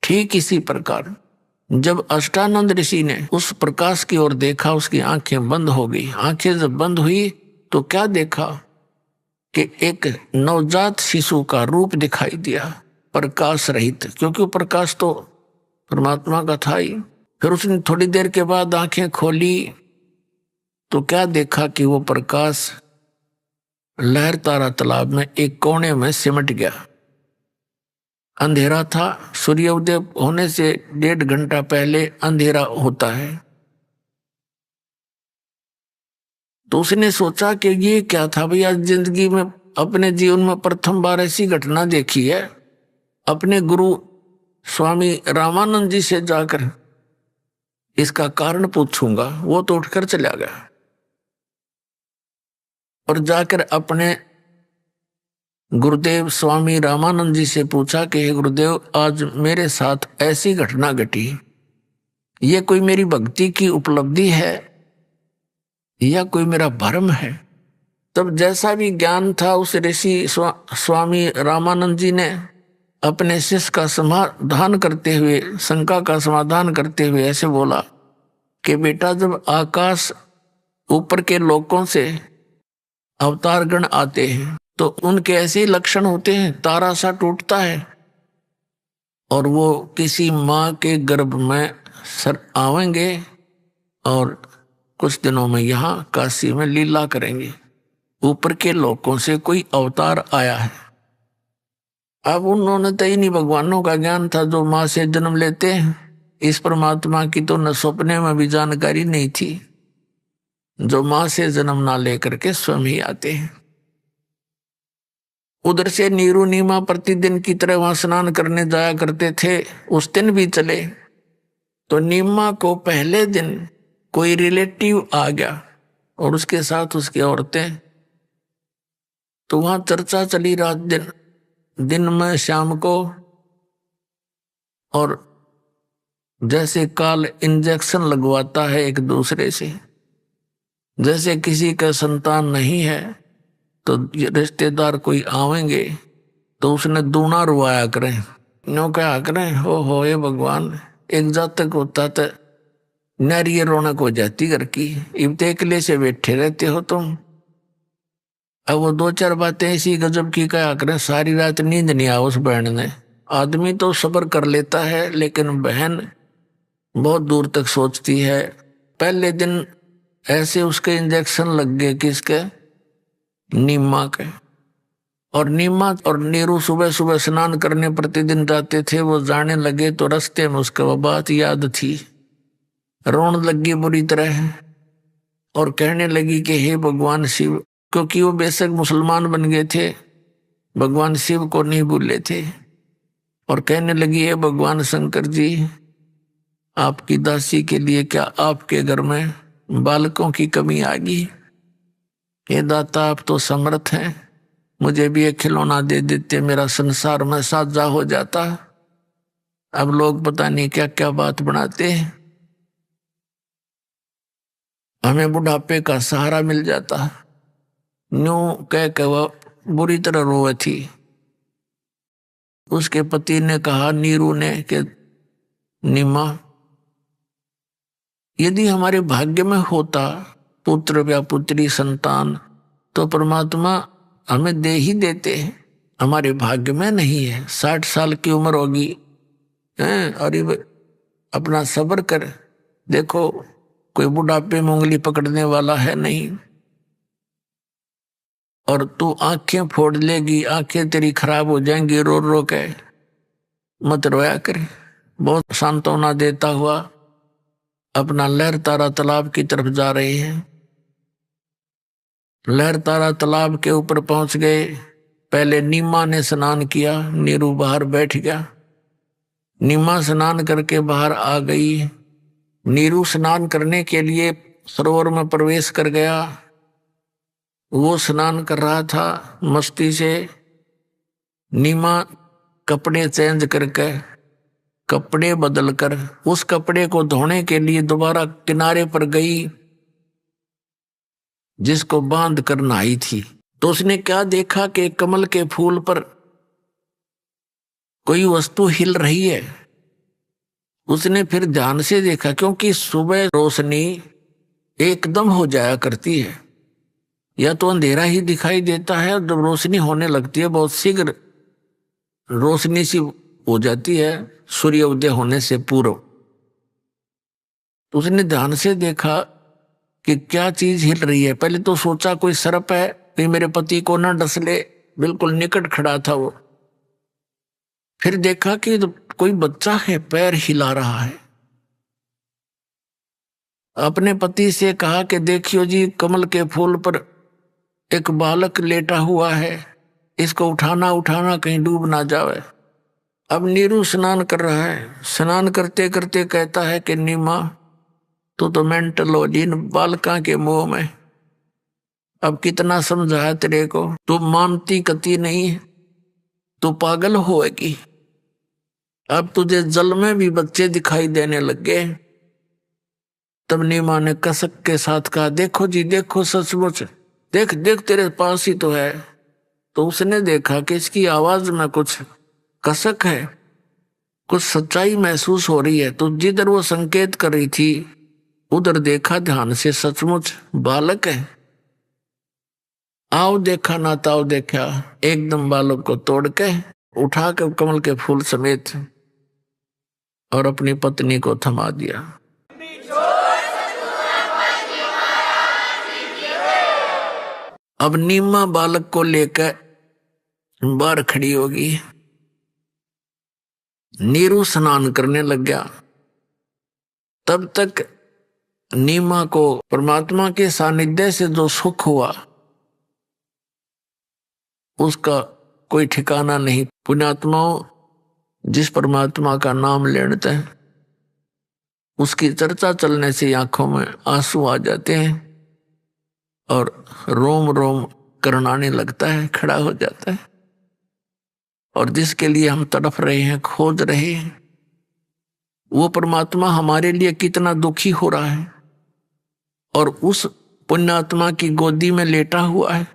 ठीक इसी प्रकार जब अष्टानंद ऋषि ने उस प्रकाश की ओर देखा, उसकी आंखें बंद हो गई। आंखें जब बंद हुई तो क्या देखा कि एक नवजात शिशु का रूप दिखाई दिया, प्रकाश रहित, क्योंकि वो प्रकाश तो परमात्मा का था ही। फिर उसने थोड़ी देर के बाद आंखें खोली तो क्या देखा कि वो प्रकाश लहर तारा तालाब में एक कोने में सिमट गया। अंधेरा था, सूर्योदय होने से 1.5 घंटा पहले अंधेरा होता है। तो उसने सोचा कि ये क्या था भैया, जिंदगी में अपने जीवन में प्रथम बार ऐसी घटना देखी है। अपने गुरु स्वामी रामानंद जी से जाकर इसका कारण पूछूंगा। वो तो उठकर चला गया और जाकर अपने गुरुदेव स्वामी रामानंद जी से पूछा कि हे गुरुदेव, आज मेरे साथ ऐसी घटना घटी, ये कोई मेरी भक्ति की उपलब्धि है या कोई मेरा भ्रम है। तब जैसा भी ज्ञान था उस ऋषि स्वामी रामानंद जी ने अपने शिष्य का समाधान करते हुए, शंका का समाधान करते हुए ऐसे बोला कि बेटा, जब आकाश ऊपर के लोकों से अवतारगण आते हैं तो उनके ऐसे ही लक्षण होते हैं। तारा सा टूटता है और वो किसी माँ के गर्भ में सर आवेंगे और कुछ दिनों में यहाँ काशी में लीला करेंगे। ऊपर के लोकों से कोई अवतार आया है। अब उन्होंने तो इन्हीं भगवानों का ज्ञान था जो माँ से जन्म लेते हैं। इस परमात्मा की तो न सपने में भी जानकारी नहीं थी, जो माँ से जन्म ना लेकर के स्वयं ही आते हैं। उधर से नीरू नीमा प्रतिदिन की तरह वहां स्नान करने जाया करते थे। उस दिन भी चले तो नीमा को पहले दिन कोई रिलेटिव आ गया और उसके साथ उसकी औरतें। तो वहां चर्चा चली रात दिन में शाम को। और जैसे काल इंजेक्शन लगवाता है एक दूसरे से, जैसे किसी का संतान नहीं है तो रिश्तेदार कोई आवेंगे तो उसने दूना रुआया करें, नो क्या करें, हो ये भगवान, एक जातक होता तो नारिय रौनक हो जाती घर की, इब अकेले से बैठे रहते हो तुम। अब वो 2-4 बातें ऐसी गजब की क्या करें, सारी रात नींद नहीं आ उस बहन ने। आदमी तो सब्र कर लेता है लेकिन बहन बहुत दूर तक सोचती है। पहले दिन ऐसे उसके इंजेक्शन लग गए, किसके, नीमा के। और नीमा और नीरू सुबह सुबह स्नान करने प्रतिदिन जाते थे। वो जाने लगे तो रास्ते में उसको वो बात याद थी, रोन लगी बुरी तरह और कहने लगी कि हे भगवान शिव, क्योंकि वो बेशक मुसलमान बन गए थे, भगवान शिव को नहीं भूले थे। और कहने लगी, हे भगवान शंकर जी, आपकी दासी के लिए क्या आपके घर में बालकों की कमी आ गई? हे दाता, आप तो समर्थ हैं, मुझे भी एक खिलौना दे देते, मेरा संसार में साझा हो जाता। अब लोग पता नहीं क्या क्या बात बनाते हैं, हमें बुढ़ापे का सहारा मिल जाता। न्यू कह के वह बुरी तरह रोए थी। उसके पति ने कहा नीरू ने कि नीमा, यदि हमारे भाग्य में होता पुत्र या पुत्री संतान तो परमात्मा हमें दे ही देते हैं, हमारे भाग्य में नहीं है। 60 साल की उम्र होगी और अपना सब्र कर, देखो कोई बुढ़ापे में उंगली पकड़ने वाला है नहीं। और तू आंखें फोड़ लेगी, आंखें तेरी खराब हो जाएंगी रो रो के, मत रोया कर। बहुत सांत्वना देता हुआ अपना लहर तारा तालाब की तरफ जा रहे हैं। लहर तारा तालाब के ऊपर पहुंच गए। पहले नीमा ने स्नान किया, नीरू बाहर बैठ गया। नीमा स्नान करके बाहर आ गई। नीरू स्नान करने के लिए सरोवर में प्रवेश कर गया। वो स्नान कर रहा था मस्ती से। नीमा कपड़े चेंज करके, कपड़े बदलकर उस कपड़े को धोने के लिए दोबारा किनारे पर गई जिसको बांध कर नहाई थी। तो उसने क्या देखा कि कमल के फूल पर कोई वस्तु हिल रही है। उसने फिर ध्यान से देखा, क्योंकि सुबह रोशनी एकदम हो जाया करती है, या तो अंधेरा ही दिखाई देता है, और जब रोशनी होने लगती है बहुत शीघ्र रोशनी सी हो जाती है सूर्य उदय होने से पूर्व। तो उसने ध्यान से देखा कि क्या चीज हिल रही है। पहले तो सोचा कोई सर्प है, कहीं मेरे पति को ना डस ले, बिल्कुल निकट खड़ा था वो। फिर देखा कि कोई बच्चा है, पैर हिला रहा है। अपने पति से कहा कि देखियो जी, कमल के फूल पर एक बालक लेटा हुआ है, इसको उठाना उठाना कहीं डूब ना जावे। अब नीरू स्नान कर रहा है, स्नान करते करते कहता है कि नीमा तू तो मेंटल हो जी, इन बालका के मुंह में। अब कितना समझाया तेरे को, तू मानती कती नहीं है, तू पागल होएगी। अब तुझे जल में भी बच्चे दिखाई देने लगे। तब नीमा ने कसक के साथ कहा, देखो जी देखो, सचमुच देख देख तेरे पास ही तो है। तो उसने देखा कि इसकी आवाज में कुछ कसक है, कुछ सच्चाई महसूस हो रही है। तो जिधर वो संकेत कर रही थी उधर देखा ध्यान से, सचमुच बालक है। आओ देखा ना ताओ देखा, एकदम बालक को तोड़ के उठा के कमल के फूल समेत और अपनी पत्नी को थमा दिया। अब नीमा बालक को लेकर बाहर खड़ी होगी। नीरू स्नान करने लग गया। तब तक नीमा को परमात्मा के सानिध्य से जो सुख हुआ उसका कोई ठिकाना नहीं। पुण्यात्माओं, जिस परमात्मा का नाम लेते हैं उसकी चर्चा चलने से आंखों में आंसू आ जाते हैं और रोम रोम करनाने लगता है, खड़ा हो जाता है। और जिसके लिए हम तड़प रहे हैं, खोज रहे हैं, वो परमात्मा हमारे लिए कितना दुखी हो रहा है और उस पुण्यात्मा की गोदी में लेटा हुआ है।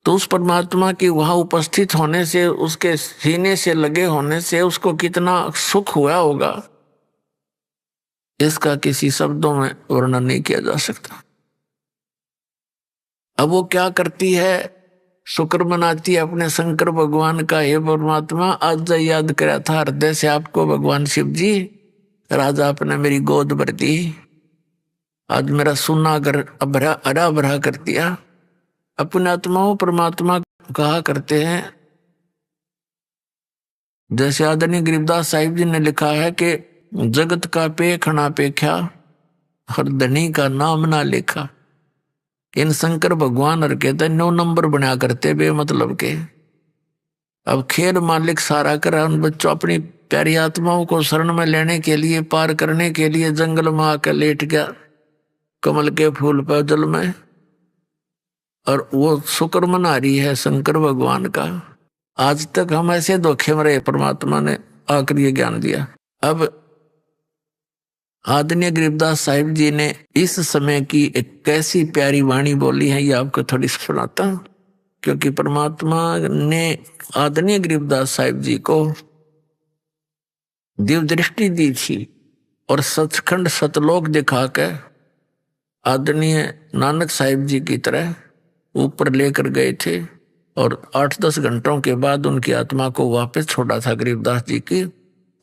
तो उस परमात्मा की वहां उपस्थित होने से, उसके सीने से लगे होने से उसको कितना सुख हुआ होगा, इसका किसी शब्दों में वर्णन नहीं किया जा सकता। अब वो क्या करती है, शुक्र मनाती है अपने शंकर भगवान का, हे परमात्मा आज याद कराया था हृदय से आपको भगवान शिव जी, राजा आपने मेरी गोद भर दी, आज मेरा सुना घर हरा भरा कर दिया। अपने आत्माओं परमात्मा कहा करते हैं, जैसे आदरणीय गरीबदास साहिब जी ने लिखा है कि जगत का पेखना पेख्या हर धनी का नाम ना लिखा। इन शंकर भगवान और कहते 9 नंबर बना करते बेमतलब के। अब खेल मालिक सारा करा उन बच्चों अपनी प्यारी आत्माओं को शरण में लेने के लिए, पार करने के लिए जंगल में आकर लेट गया कमल के फूल पर जल में, और वो शुक्र मना रही है शंकर भगवान का। आज तक हम ऐसे धोखे में रहे, परमात्मा ने आकर ये ज्ञान दिया। अब आदरणीय गरीबदास साहिब जी ने इस समय की एक कैसी प्यारी वाणी बोली है, ये आपको थोड़ी सुनाता हूं। क्योंकि परमात्मा ने आदरणीय गरीबदास साहिब जी को दिव्य दृष्टि दी थी और सचखंड सतलोक दिखाकर आदरणीय नानक साहिब जी की तरह ऊपर लेकर गए थे। और 8-10 घंटों के बाद उनकी आत्मा को वापस छोड़ा था गरीबदास जी की,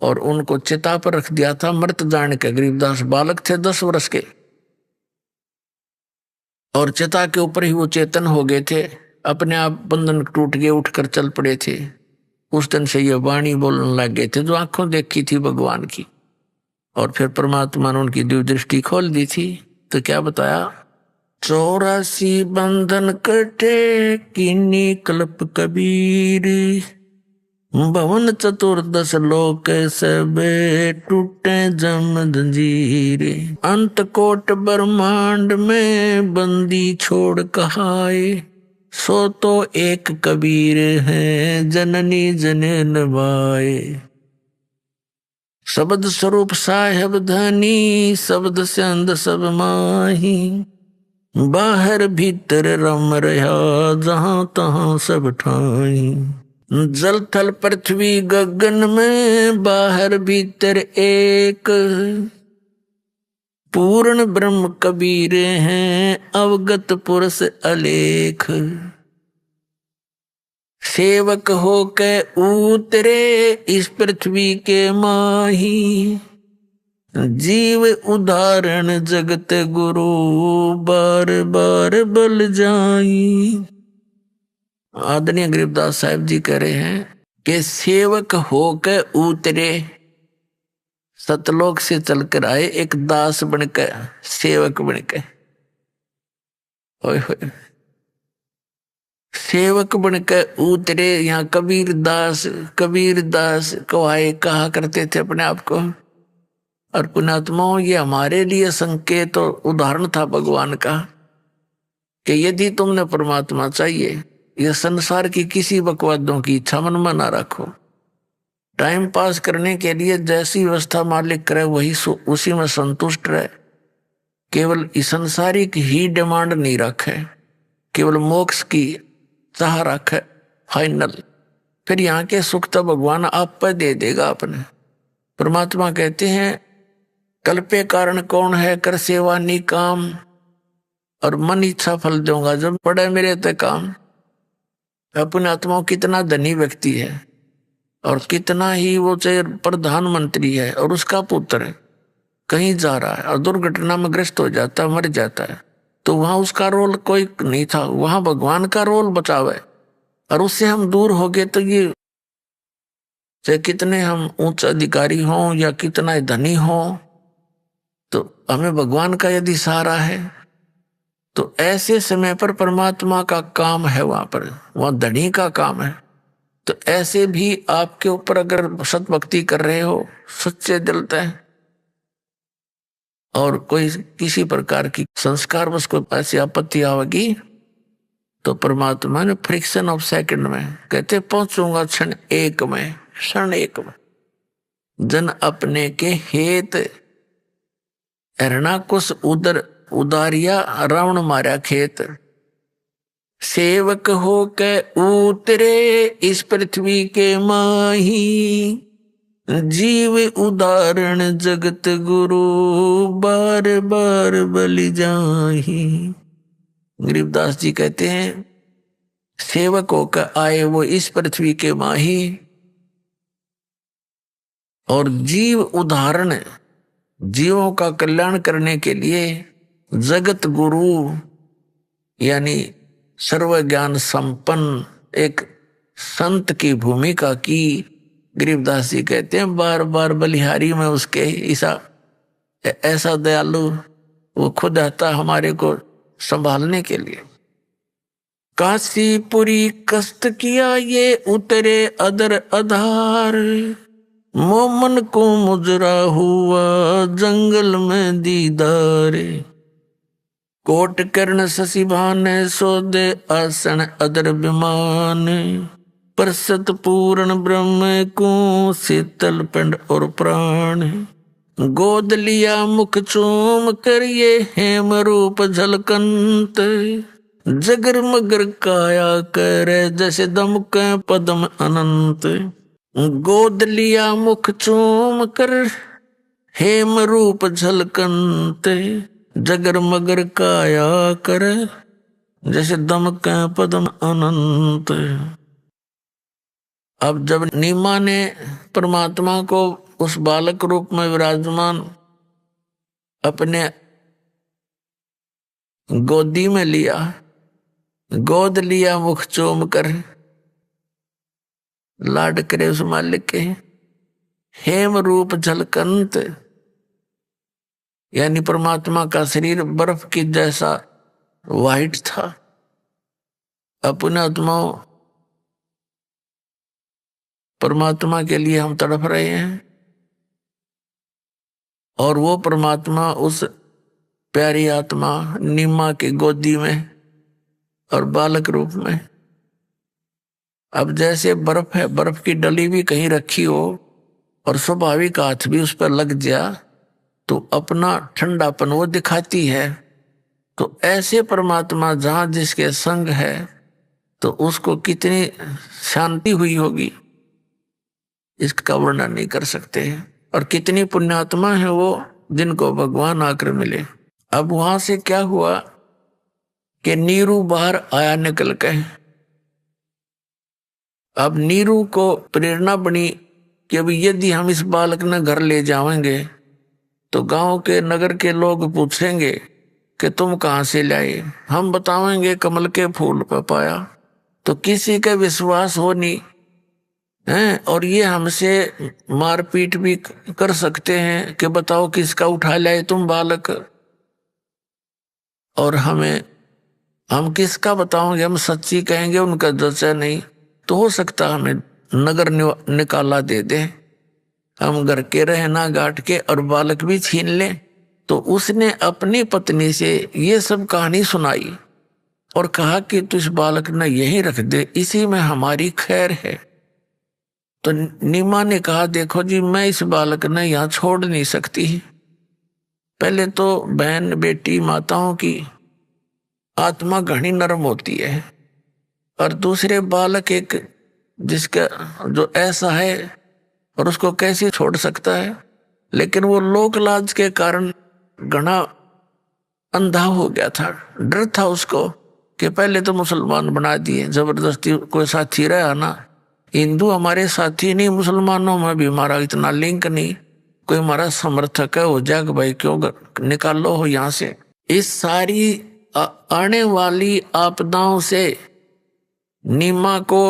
और उनको चिता पर रख दिया था मृत जान के। गरीबदास बालक थे 10 वर्ष के, और चिता के ऊपर ही वो चेतन हो गए थे, अपने आप बंधन टूट गए, उठकर चल पड़े थे। उस दिन से ये वाणी बोलने लग गए थे जो आंखों देखी थी भगवान की। और फिर परमात्मा ने उनकी दिव्य दृष्टि खोल दी थी। तो क्या बताया, 84 बंधन कटे कीनी कल्प कबीर, भवन 14 लोक सबे टूटे जम जंजीर, अंत कोट ब्रह्मांड में बंदी छोड़ कहाए, सो तो एक कबीर है जननी जने नवाए। शब्द स्वरूप साहेब धनी, शब्द से अंध सब माही, बाहर भीतर रम रहा जहां तहां सब ठाई, जल थल पृथ्वी गगन में बाहर भीतर एक, पूर्ण ब्रह्म कबीर हैं अवगत पुरुष अलेख। सेवक हो के उतरे इस पृथ्वी के माही, जीव उदाहरण जगत गुरु बार बार बल जाई। आदरणीय गरीबदास साहिब जी कह रहे हैं कि सेवक होकर उतरे, सतलोक से चलकर आए एक दास बनकर, सेवक बनकर, सेवक बनकर उतरे। यहाँ कबीर दास कहाए कहा करते थे अपने आप को। और पुण्यात्माओं, ये हमारे लिए संकेत और उदाहरण था भगवान का कि यदि तुमने परमात्मा चाहिए, यह संसार की किसी बकवादों की इच्छा मन में ना रखो। टाइम पास करने के लिए जैसी व्यवस्था मालिक करे वही उसी में संतुष्ट रहे। केवल इस संसारिक ही डिमांड नहीं रखे, केवल मोक्ष की चाह रखे फाइनल। फिर यहाँ के सुख तो भगवान आप पर दे देगा अपने। परमात्मा कहते हैं कल्पे कारण कौन है कर सेवा निकाम, और मन इच्छा फल दूंगा जब पड़े मेरे ते काम। अपने आत्माओं कितना धनी व्यक्ति है और कितना ही वो चाहे प्रधानमंत्री है और उसका पुत्र कहीं जा रहा है और दुर्घटना में ग्रस्त हो जाता है, मर जाता है, तो वहां उसका रोल कोई नहीं था, वहां भगवान का रोल बचावे। और उससे हम दूर हो गए तो ये चाहे कितने हम उच्च अधिकारी हों या कितना धनी हों, तो हमें भगवान का यदि सहारा है तो ऐसे समय पर परमात्मा का काम है, वहां धनी का काम है। तो ऐसे भी आपके ऊपर अगर सतभक्ति कर रहे हो सच्चे दिल से और कोई किसी प्रकार की संस्कार बस को ऐसी आपत्ति आवेगी, तो परमात्मा ने फ्रिक्शन ऑफ सेकंड में कहते पहुंचूंगा क्षण एक में जन अपने के हेत। हरणाकुश उदारिया रावण मारा खेत, सेवक हो के उतरे इस पृथ्वी के माही, जीव उदाहरण जगत गुरु बार बार बलि जाही। गरीबदास जी कहते हैं सेवक होकर आए वो इस पृथ्वी के माही, और जीव उदाहरण जीवों का कल्याण करने के लिए जगत गुरु यानी सर्व ज्ञान संपन्न एक संत की भूमिका की। गरीबदास जी कहते हैं बार बार बलिहारी में उसके ऐसा दयालु वो खुद आता हमारे को संभालने के लिए। काशीपुरी कष्ट किया ये उतरे अदर आधार, मोमन को मुजरा हुआ जंगल में दीदार, कोट कर्ण शशिभान सोदे आसन अदर विमान, परसत पूर्ण ब्रह्म को शीतल पिंड और प्राण, गोद लिया मुख चूम कर ये हेम रूप झलकंत, जगर मगर काया कर जैसे दमक पदम अनंत, गोद लिया मुख चूम कर हेम रूप झलकंत, जगर मगर काया कर जैसे दमक पदम अनंत। अब जब नीमा ने परमात्मा को उस बालक रूप में विराजमान अपने गोदी में लिया, गोद लिया मुख चूम कर, लाड करे उस मालिक के, हेम रूप झलकंत यानी परमात्मा का शरीर बर्फ की जैसा वाइट था। अपने आत्माओं परमात्मा के लिए हम तड़प रहे हैं और वो परमात्मा उस प्यारी आत्मा नीमा की गोदी में और बालक रूप में। अब जैसे बर्फ है, बर्फ की डली भी कहीं रखी हो और स्वाभाविक हाथ भी उस पर लग जा तो अपना ठंडापन वो दिखाती है, तो ऐसे परमात्मा जहां जिसके संग है तो उसको कितनी शांति हुई होगी इसका वर्णन नहीं कर सकते हैं। और कितनी पुण्यात्मा है वो जिनको भगवान आकर मिले। अब वहां से क्या हुआ कि नीरू बाहर आया निकल के। अब नीरू को प्रेरणा बनी कि अब यदि हम इस बालक ने घर ले जाएंगे तो गांव के नगर के लोग पूछेंगे कि तुम कहाँ से लाए। हम बताएंगे कमल के फूल पर पाया, तो किसी का विश्वास हो नहीं है। और ये हमसे मारपीट भी कर सकते हैं कि बताओ किसका उठा लाए तुम बालक, और हम किसका बताओगे, हम सच्ची कहेंगे उनका जचा नहीं तो हो सकता हमें नगर निकाला दे दे, हम घर के रहना गाट के और बालक भी छीन ले। तो उसने अपनी पत्नी से ये सब कहानी सुनाई और कहा कि तू इस बालक ने यहीं रख दे, इसी में हमारी खैर है। तो नीमा ने कहा देखो जी, मैं इस बालक ने यहाँ छोड़ नहीं सकती। पहले तो बहन बेटी माताओं की आत्मा घनी नरम होती है, और दूसरे बालक एक जिसका जो ऐसा है और उसको कैसे छोड़ सकता है। लेकिन वो लोक लाज के कारण घना अंधा हो गया था, डर था उसको कि पहले तो मुसलमान बना दिए, जबरदस्ती कोई साथी रहा ना। हिंदू हमारे साथी नहीं, मुसलमानों में भी हमारा इतना लिंक नहीं, कोई हमारा समर्थक है हो जाएगा भाई, क्यों निकालो हो यहाँ से। इस सारी आने वाली आपदाओं से नीमा को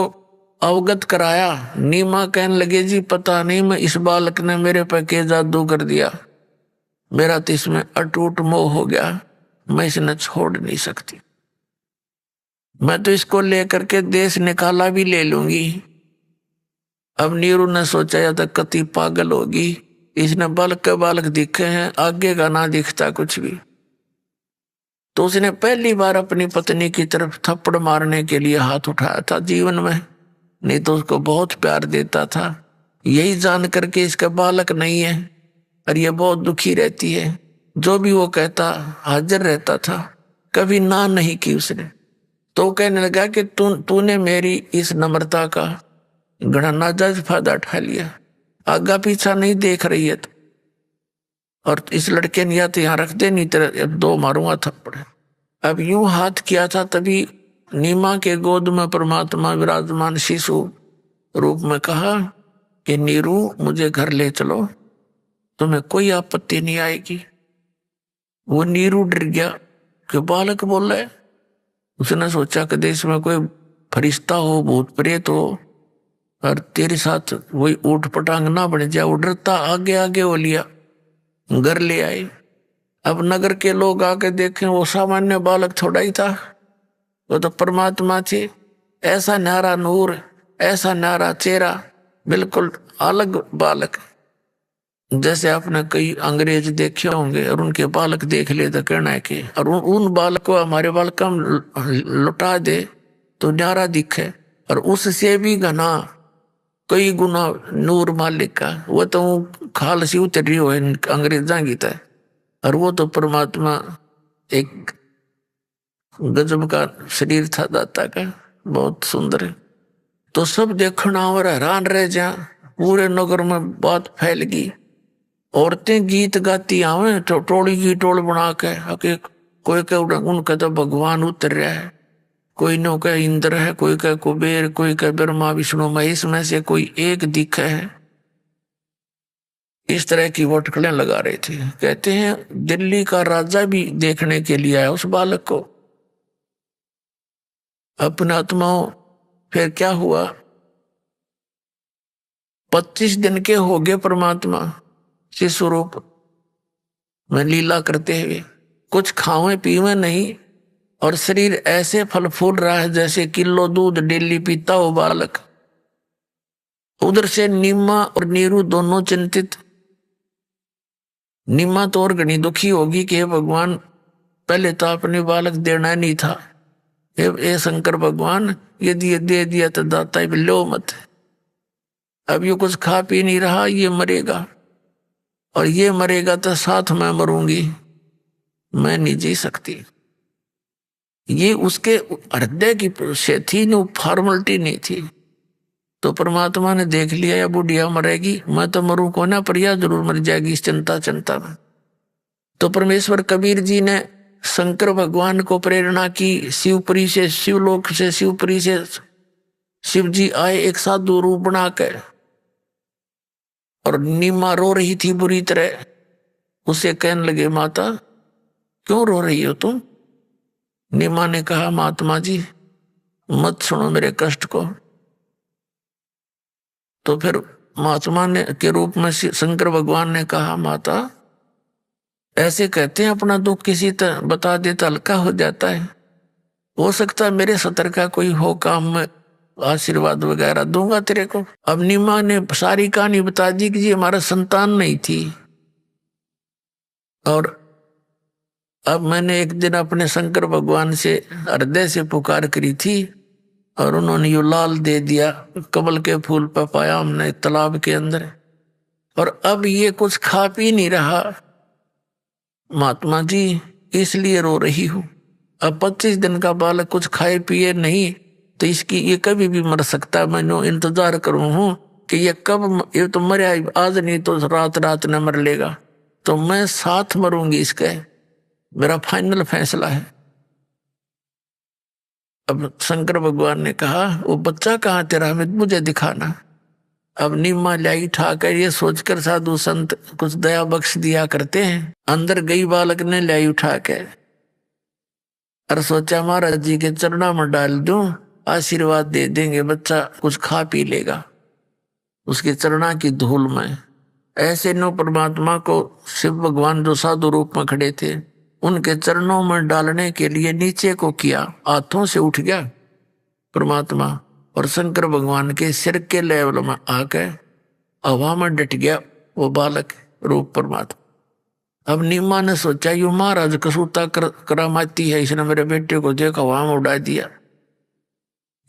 अवगत कराया। नीमा कहने लगे जी पता नहीं मैं इस बालक ने मेरे पर क्या जादू कर दिया, मेरा तो इसमें अटूट मोह हो गया, मैं इसे छोड़ नहीं सकती, मैं तो इसको लेकर के देश निकाला भी ले लूंगी। अब नीरू ने सोचा या तो कति पागल होगी, इसने बालक के बालक दिखे हैं, आगे का ना दिखता कुछ भी। तो उसने पहली बार अपनी पत्नी की तरफ थप्पड़ मारने के लिए हाथ उठाया था जीवन में, नहीं तो उसको बहुत प्यार देता था। यही जान करके इसका बालक नहीं है और ये बहुत दुखी रहती है, जो भी वो कहता हाजिर रहता था, कभी ना नहीं की उसने। तो कहने लगा कि तूने मेरी इस नम्रता का घना नाजायज फायदा उठा लिया, आगा पीछा नहीं देख रही है तो, और इस लड़के ने या तो यहाँ रख दे नहीं तेरे दो मारूंगा थप्पड़। अब यूं हाथ किया था, तभी नीमा के गोद में परमात्मा विराजमान शिशु रूप में कहा कि नीरू मुझे घर ले चलो, तुम्हें कोई आपत्ति नहीं आएगी। वो नीरू डर गया कि बालक बोल रहा है। उसने सोचा कि देश में कोई फरिश्ता हो, भूत प्रेत हो और तेरे साथ वही ऊट पटांग ना बन जाए। वो डरता आगे आगे वो लिया, घर ले आए। अब नगर के लोग आके देखें, वो सामान्य बालक थोड़ा ही था, वो तो परमात्मा थे। ऐसा न्यारा नूर, ऐसा न्यारा चेहरा, बिल्कुल अलग बालक। जैसे आपने कई अंग्रेज देखे होंगे और उनके बालक देख ले तो कहना है कि और उन बालक को हमारे बालक हम लुटा दे तो न्यारा दिखे, और उससे भी घना कई गुना नूर मालिक का। वो तो खाल सी उतर रही हो अंग्रेजा की तरह, और वो तो परमात्मा एक गजब का शरीर था दाता का, बहुत सुंदर है। तो सब देखना और हैरान रह जा, पूरे नगर में बात फैल गई। औरतें गीत गाती आवे टोली की टोल बना के, कोई कह उनका तो भगवान उतर रहा है, कोई नो कह इंद्र है, कोई कह कुबेर, कोई कह ब्रह्मा विष्णु महेश में से कोई एक दिख है। इस तरह की वटकलें लगा रहे थे। कहते हैं दिल्ली का राजा भी देखने के लिए आया उस बालक को। अपने आत्माओं फिर क्या हुआ, 25 दिन के हो गए परमात्मा शिशु रूप में लीला करते हुए, कुछ खावे पीवे नहीं, और शरीर ऐसे फल फूल रहा है जैसे किलो दूध डेली पीता हो बालक। उधर से नीमा और नीरू दोनों चिंतित। नीमा तो और घनी दुखी होगी कि भगवान पहले तो आपने बालक देना नहीं था, ए शंकर भगवान यदि ये दे दिया तो दाता लो मत। अब ये कुछ खा पी नहीं रहा, ये मरेगा, और ये मरेगा तो साथ मैं मरूंगी, मैं नहीं जी सकती। ये उसके हृदय की से थी, वो फॉर्मलिटी नहीं थी। तो परमात्मा ने देख लिया या बुढ़िया मरेगी, मैं तो मरूं को ना, पर यह जरूर मर जाएगी इस चिंता में। तो परमेश्वर कबीर जी ने शंकर भगवान को प्रेरणा की, शिवपुरी से, शिवलोक से, शिवपुरी से शिव जी आए एक साधु रूप बनाकर, और नीमा रो रही थी बुरी तरह। उसे कहने लगे, माता क्यों रो रही हो तुम? नीमा ने कहा, महात्मा जी मत सुनो मेरे कष्ट को। तो फिर महात्मा ने के रूप में शंकर भगवान ने कहा, माता ऐसे कहते हैं अपना दुख किसी तरह बता दे तो हल्का हो जाता है, हो सकता है मेरे सतर का कोई हो काम में आशीर्वाद वगैरह दूंगा तेरे को। अब नीमा ने सारी कहानी बता दी कि जी हमारा संतान नहीं थी, और अब मैंने एक दिन अपने शंकर भगवान से हृदय से पुकार करी थी, और उन्होंने यू लाल दे दिया, कमल के फूल पर पाया हमने तालाब के अंदर, और अब ये कुछ खा पी नहीं रहा महात्मा जी, इसलिए रो रही हूं। अब 25 दिन का बालक कुछ खाए पिए नहीं तो इसकी ये कभी भी मर सकता है। मैं इंतजार करूं हूं कि ये कब, ये तो मरे आज नहीं तो रात रात न मर लेगा, तो मैं साथ मरूंगी इसके, मेरा फाइनल फैसला है। अब शंकर भगवान ने कहा, वो बच्चा कहाँ तेरा, मुझे दिखाना। अब नीमा लाई उठाकर, ये सोचकर साधु संत कुछ दया बख्श दिया करते हैं। अंदर गई बालक ने लाई उठाकर, और सोचा महाराज जी के चरणों में डाल दूं, आशीर्वाद दे देंगे, बच्चा कुछ खा पी लेगा उसके चरणा की धूल में। ऐसे नो परमात्मा को शिव भगवान जो साधु रूप में खड़े थे, उनके चरणों में डालने के लिए नीचे को किया, हाथों से उठ गया परमात्मा, और शंकर भगवान के सिर के लेवल में आकर हवा में डट गया वो बालक रूप परमात्मा। अब नीमा ने सोचा, यू महाराज कसूता करामाती है, इसने मेरे बेटे को देखा हवा में उड़ा दिया।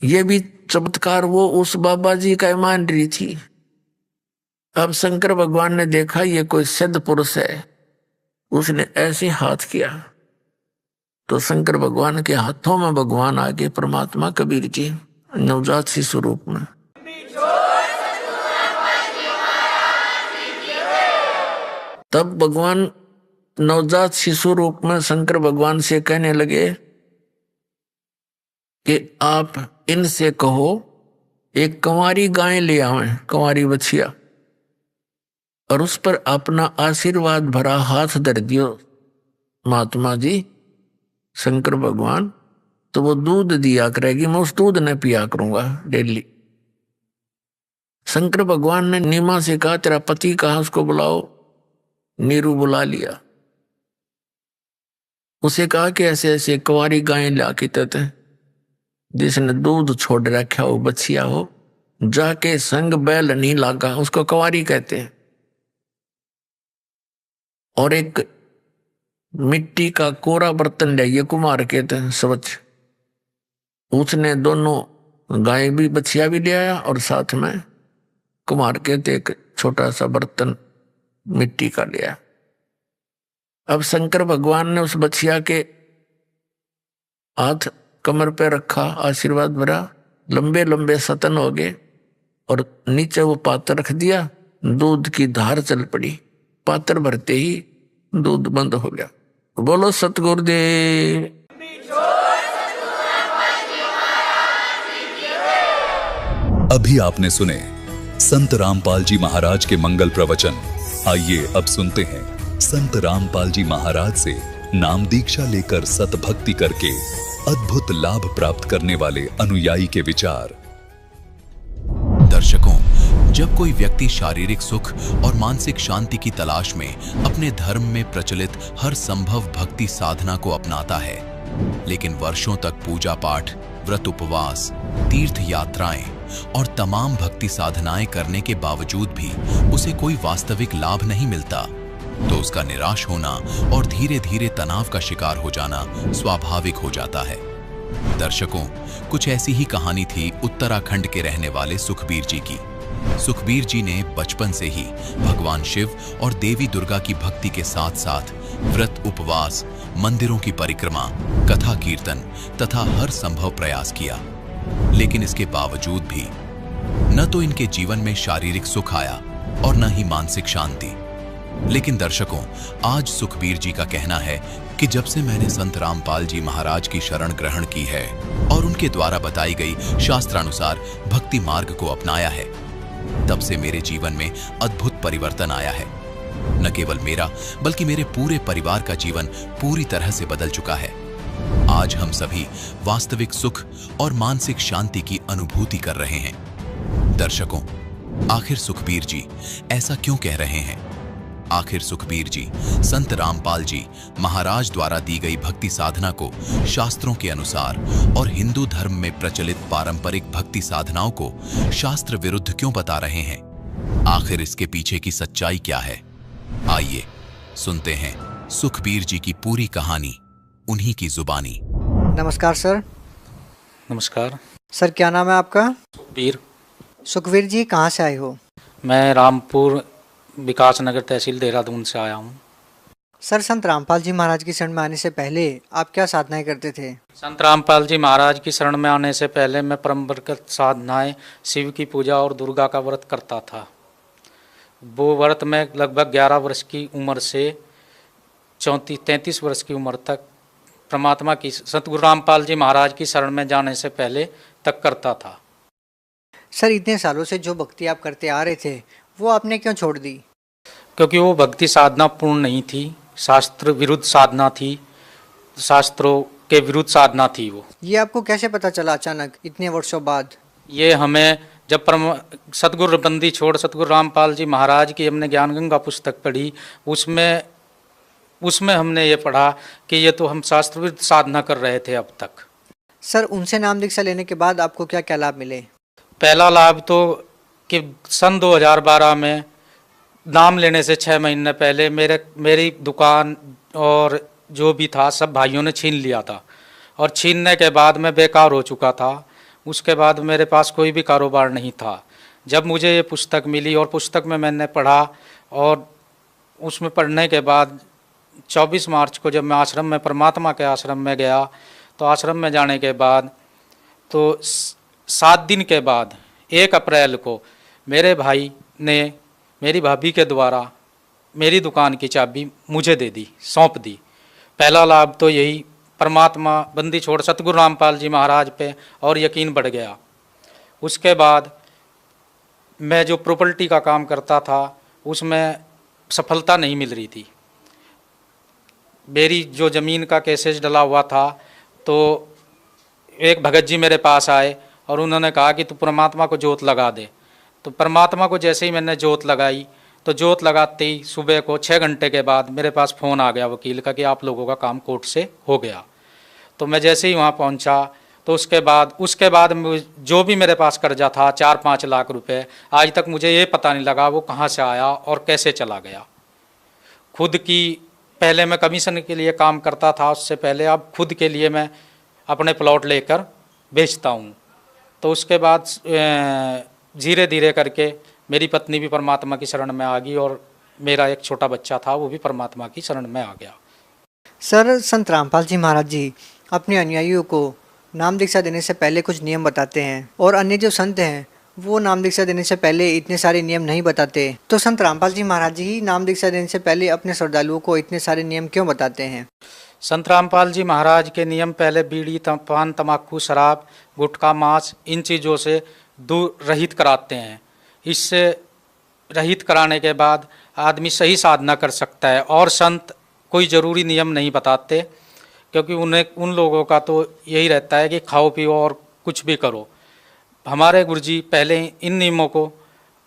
ये भी चमत्कार वो उस बाबा जी का मान रही थी। अब शंकर भगवान ने देखा ये कोई सिद्ध पुरुष है, उसने ऐसे हाथ किया तो शंकर भगवान के हाथों में भगवान आ गए, परमात्मा कबीर जी नवजात शिशु रूप में। तब भगवान नवजात शिशु रूप में शंकर भगवान से कहने लगे कि आप इनसे कहो एक कंवारी गाय ले आवें, कंवारी बछिया, और उस पर अपना आशीर्वाद भरा हाथ धर दियो महात्मा जी शंकर भगवान, तो वो दूध दिया करेगी, मैं उस दूध ने पिया करूंगा डेली। शंकर भगवान ने नीमा से कहा, तेरा पति कहा, उसको बुलाओ। नीरू बुला लिया, उसे कहा कि ऐसे ऐसे कुंवारी गाय ला के देते, जिसने दूध छोड़ रखा हो, बछिया हो, जाके संग बैल नहीं लागा, उसको कुंवारी कहते हैं। और एक मिट्टी का कोरा बर्तन लाइए, कुमार कहते हैं, स्वच्छ। उसने दोनों गाय भी बछिया भी ले आया, और साथ में कुमार कहते एक छोटा सा बर्तन मिट्टी का लिया। अब शंकर भगवान ने उस बछिया के हाथ कमर पे रखा, आशीर्वाद भरा, लंबे लंबे सतन हो गए, और नीचे वो पात्र रख दिया, दूध की धार चल पड़ी। पात्र भरते ही दूध बंद हो गया। बोलो सतगुरुदेव। अभी आपने सुने संत रामपाल जी महाराज के मंगल प्रवचन। आइए अब सुनते हैं संत रामपाल जी महाराज से नाम दीक्षा लेकर सतभक्ति करके अद्भुत लाभ प्राप्त करने वाले अनुयायी के विचार। दर्शकों, जब कोई व्यक्ति शारीरिक सुख और मानसिक शांति की तलाश में अपने धर्म में प्रचलित हर संभव भक्ति साधना को अपनाता है, लेकिन वर्षों तक पूजा पाठ, व्रत उपवास, तीर्थ यात्राएं और तमाम भक्ति साधनाएं करने के बावजूद भी उसे कोई वास्तविक लाभ नहीं मिलता, तो उसका निराश होना और धीरे धीरे तनाव का शिकार हो जाना स्वाभाविक हो जाता है। दर्शकों, कुछ ऐसी ही कहानी थी उत्तराखंड के रहने वाले सुखबीर जी की। सुखबीर जी ने बचपन से ही भगवान शिव और देवी दुर्गा की भक्ति के साथ साथ व्रत उपवास, मंदिरों की परिक्रमा, कथा कीर्तन तथा हर संभव प्रयास किया, लेकिन इसके बावजूद भी न तो इनके जीवन में शारीरिक सुख आया और न ही मानसिक शांति। लेकिन दर्शकों, आज सुखबीर जी का कहना है कि जब से मैंने संत रामपाल जी महाराज की शरण ग्रहण की है और उनके द्वारा बताई गई शास्त्रानुसार भक्ति मार्ग को अपनाया है, तब से मेरे जीवन में अद्भुत परिवर्तन आया है। न केवल मेरा बल्कि मेरे पूरे परिवार का जीवन पूरी तरह से बदल चुका है। आज हम सभी वास्तविक सुख और मानसिक शांति की अनुभूति कर रहे हैं। दर्शकों, आखिर सुखबीर जी ऐसा क्यों कह रहे हैं? आखिर सुखबीर जी संत रामपाल जी महाराज द्वारा दी गई भक्ति साधना को शास्त्रों के अनुसार और हिंदू धर्म में प्रचलित पारंपरिक भक्ति साधनाओं को शास्त्र विरुद्ध क्यों बता रहे हैं? आखिर इसके पीछे की सच्चाई क्या है? आइए सुनते हैं सुखबीर जी की पूरी कहानी, उन्हीं की जुबानी। नमस्कार सर। नमस्कार सर, क्या नाम है आपका? सुखबीर। सुखवीर जी, कहाँ से आए हो? मैं रामपुर विकास नगर तहसील देहरादून से आया हूँ। सर, संत रामपाल जी महाराज की शरण में आने से पहले आप क्या साधनाएं करते थे? संत रामपाल जी महाराज की शरण में आने से पहले मैं परंपरागत साधनाएं, शिव की पूजा और दुर्गा का व्रत करता था। वो व्रत में लगभग 11 वर्ष की उम्र से 33 वर्ष की उम्र तक परमात्मा की, सतगुरु रामपाल जी महाराज की शरण में जाने से पहले तक करता था। सर, इतने सालों से जो भक्ति आप करते आ रहे थे वो आपने क्यों छोड़ दी? क्योंकि वो भक्ति साधना पूर्ण नहीं थी, शास्त्र विरुद्ध साधना थी, शास्त्रों के विरुद्ध साधना थी वो। ये आपको कैसे पता चला अचानक इतने वर्षों बाद? ये हमें जब सतगुरु बंदी छोड़ सतगुरु रामपाल जी महाराज की हमने ज्ञान गंगा पुस्तक पढ़ी, उसमें हमने ये पढ़ा कि ये तो हम शास्त्र विरुद्ध साधना कर रहे थे अब तक। सर, उनसे नाम दीक्षा लेने के बाद आपको क्या क्या लाभ मिले? पहला लाभ तो कि सन 2012 में नाम लेने से 6 महीने पहले मेरी दुकान और जो भी था सब भाइयों ने छीन लिया था, और छीनने के बाद मैं बेकार हो चुका था। उसके बाद मेरे पास कोई भी कारोबार नहीं था। जब मुझे ये पुस्तक मिली और पुस्तक में मैंने पढ़ा, और उसमें पढ़ने के बाद 24 मार्च को जब मैं आश्रम में, परमात्मा के आश्रम में गया, तो आश्रम में जाने के बाद तो 7 दिन के बाद 1 अप्रैल को मेरे भाई ने मेरी भाभी के द्वारा मेरी दुकान की चाबी मुझे दे दी, सौंप दी। पहला लाभ तो यही, परमात्मा बंदी छोड़ सतगुरु रामपाल जी महाराज पे और यकीन बढ़ गया। उसके बाद मैं जो प्रॉपर्टी का काम करता था उसमें सफलता नहीं मिल रही थी। मेरी जो ज़मीन का केसेस डला हुआ था, तो एक भगत जी मेरे पास आए और उन्होंने कहा कि तू परमात्मा को जोत लगा दे। तो परमात्मा को जैसे ही मैंने जोत लगाई, तो जोत लगाते ही सुबह को 6 घंटे के बाद मेरे पास फ़ोन आ गया वकील का कि आप लोगों का काम कोर्ट से हो गया। तो मैं जैसे ही वहाँ पहुँचा, तो उसके बाद जो भी मेरे पास कर्जा था 4-5 लाख रुपए, आज तक मुझे ये पता नहीं लगा वो कहाँ से आया और कैसे चला गया। खुद की, पहले मैं कमीशन के लिए काम करता था, उससे पहले अब खुद के लिए मैं अपने प्लॉट लेकर बेचता हूँ। तो उसके बाद धीरे धीरे करके मेरी पत्नी भी परमात्मा की शरण में आ गई, और मेरा एक छोटा बच्चा था वो भी परमात्मा की शरण में आ गया। सर, संत रामपाल जी महाराज जी अपने अनुयायियों को नाम दीक्षा देने से पहले कुछ नियम बताते हैं, और अन्य जो संत हैं वो नाम दीक्षा देने से पहले इतने सारे नियम नहीं बताते। तो संत रामपाल जी महाराज जी ही नाम दीक्षा देने से पहले अपने श्रद्धालुओं को इतने सारे नियम क्यों बताते हैं? संत रामपाल जी महाराज के नियम पहले बीड़ी, पान, तम्बाकू, शराब, गुटखा, मांस, इन चीज़ों से दूर रहित कराते हैं। इससे रहित कराने के बाद आदमी सही साधना कर सकता है, और संत कोई ज़रूरी नियम नहीं बताते, क्योंकि उन लोगों का तो यही रहता है कि खाओ पियो और कुछ भी करो। हमारे गुरुजी पहले इन नियमों को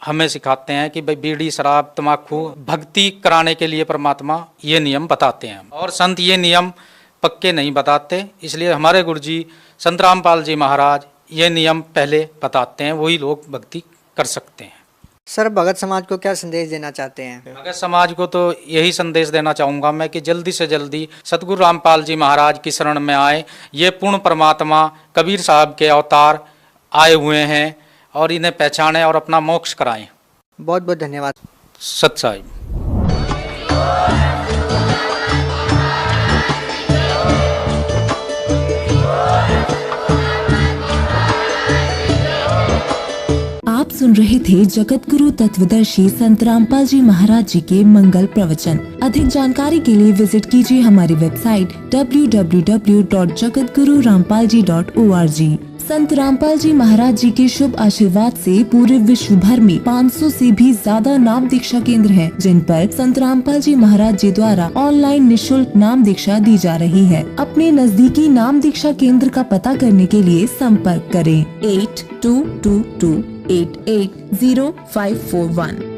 हमें सिखाते हैं कि भाई बीड़ी, शराब, तम्बाकू भक्ति कराने के लिए परमात्मा ये नियम बताते हैं, और संत ये नियम पक्के नहीं बताते। इसलिए हमारे गुरुजी संत रामपाल जी महाराज ये नियम पहले बताते हैं, वही लोग भक्ति कर सकते हैं। सर, भगत समाज को क्या संदेश देना चाहते हैं? भगत समाज को तो यही संदेश देना चाहूँगा मैं कि जल्दी से जल्दी सतगुरु रामपाल जी महाराज की शरण में आए। ये पूर्ण परमात्मा कबीर साहब के अवतार आए हुए हैं, और इन्हें पहचानें और अपना मोक्ष कराएं। बहुत बहुत धन्यवाद। सत साहिब। आप सुन सुन रहे थे जगत गुरु तत्वदर्शी संत रामपाल जी महाराज जी के मंगल प्रवचन। अधिक जानकारी के लिए विजिट कीजिए हमारी वेबसाइट www.jagatgururampalji.org। संत रामपाल जी महाराज जी के शुभ आशीर्वाद से पूरे विश्व भर में 500 से भी ज्यादा नाम दीक्षा केंद्र हैं, जिन पर संत रामपाल जी महाराज जी द्वारा ऑनलाइन निशुल्क नाम दीक्षा दी जा रही है। अपने नजदीकी नाम दीक्षा केंद्र का पता करने के लिए संपर्क करें 8222880541।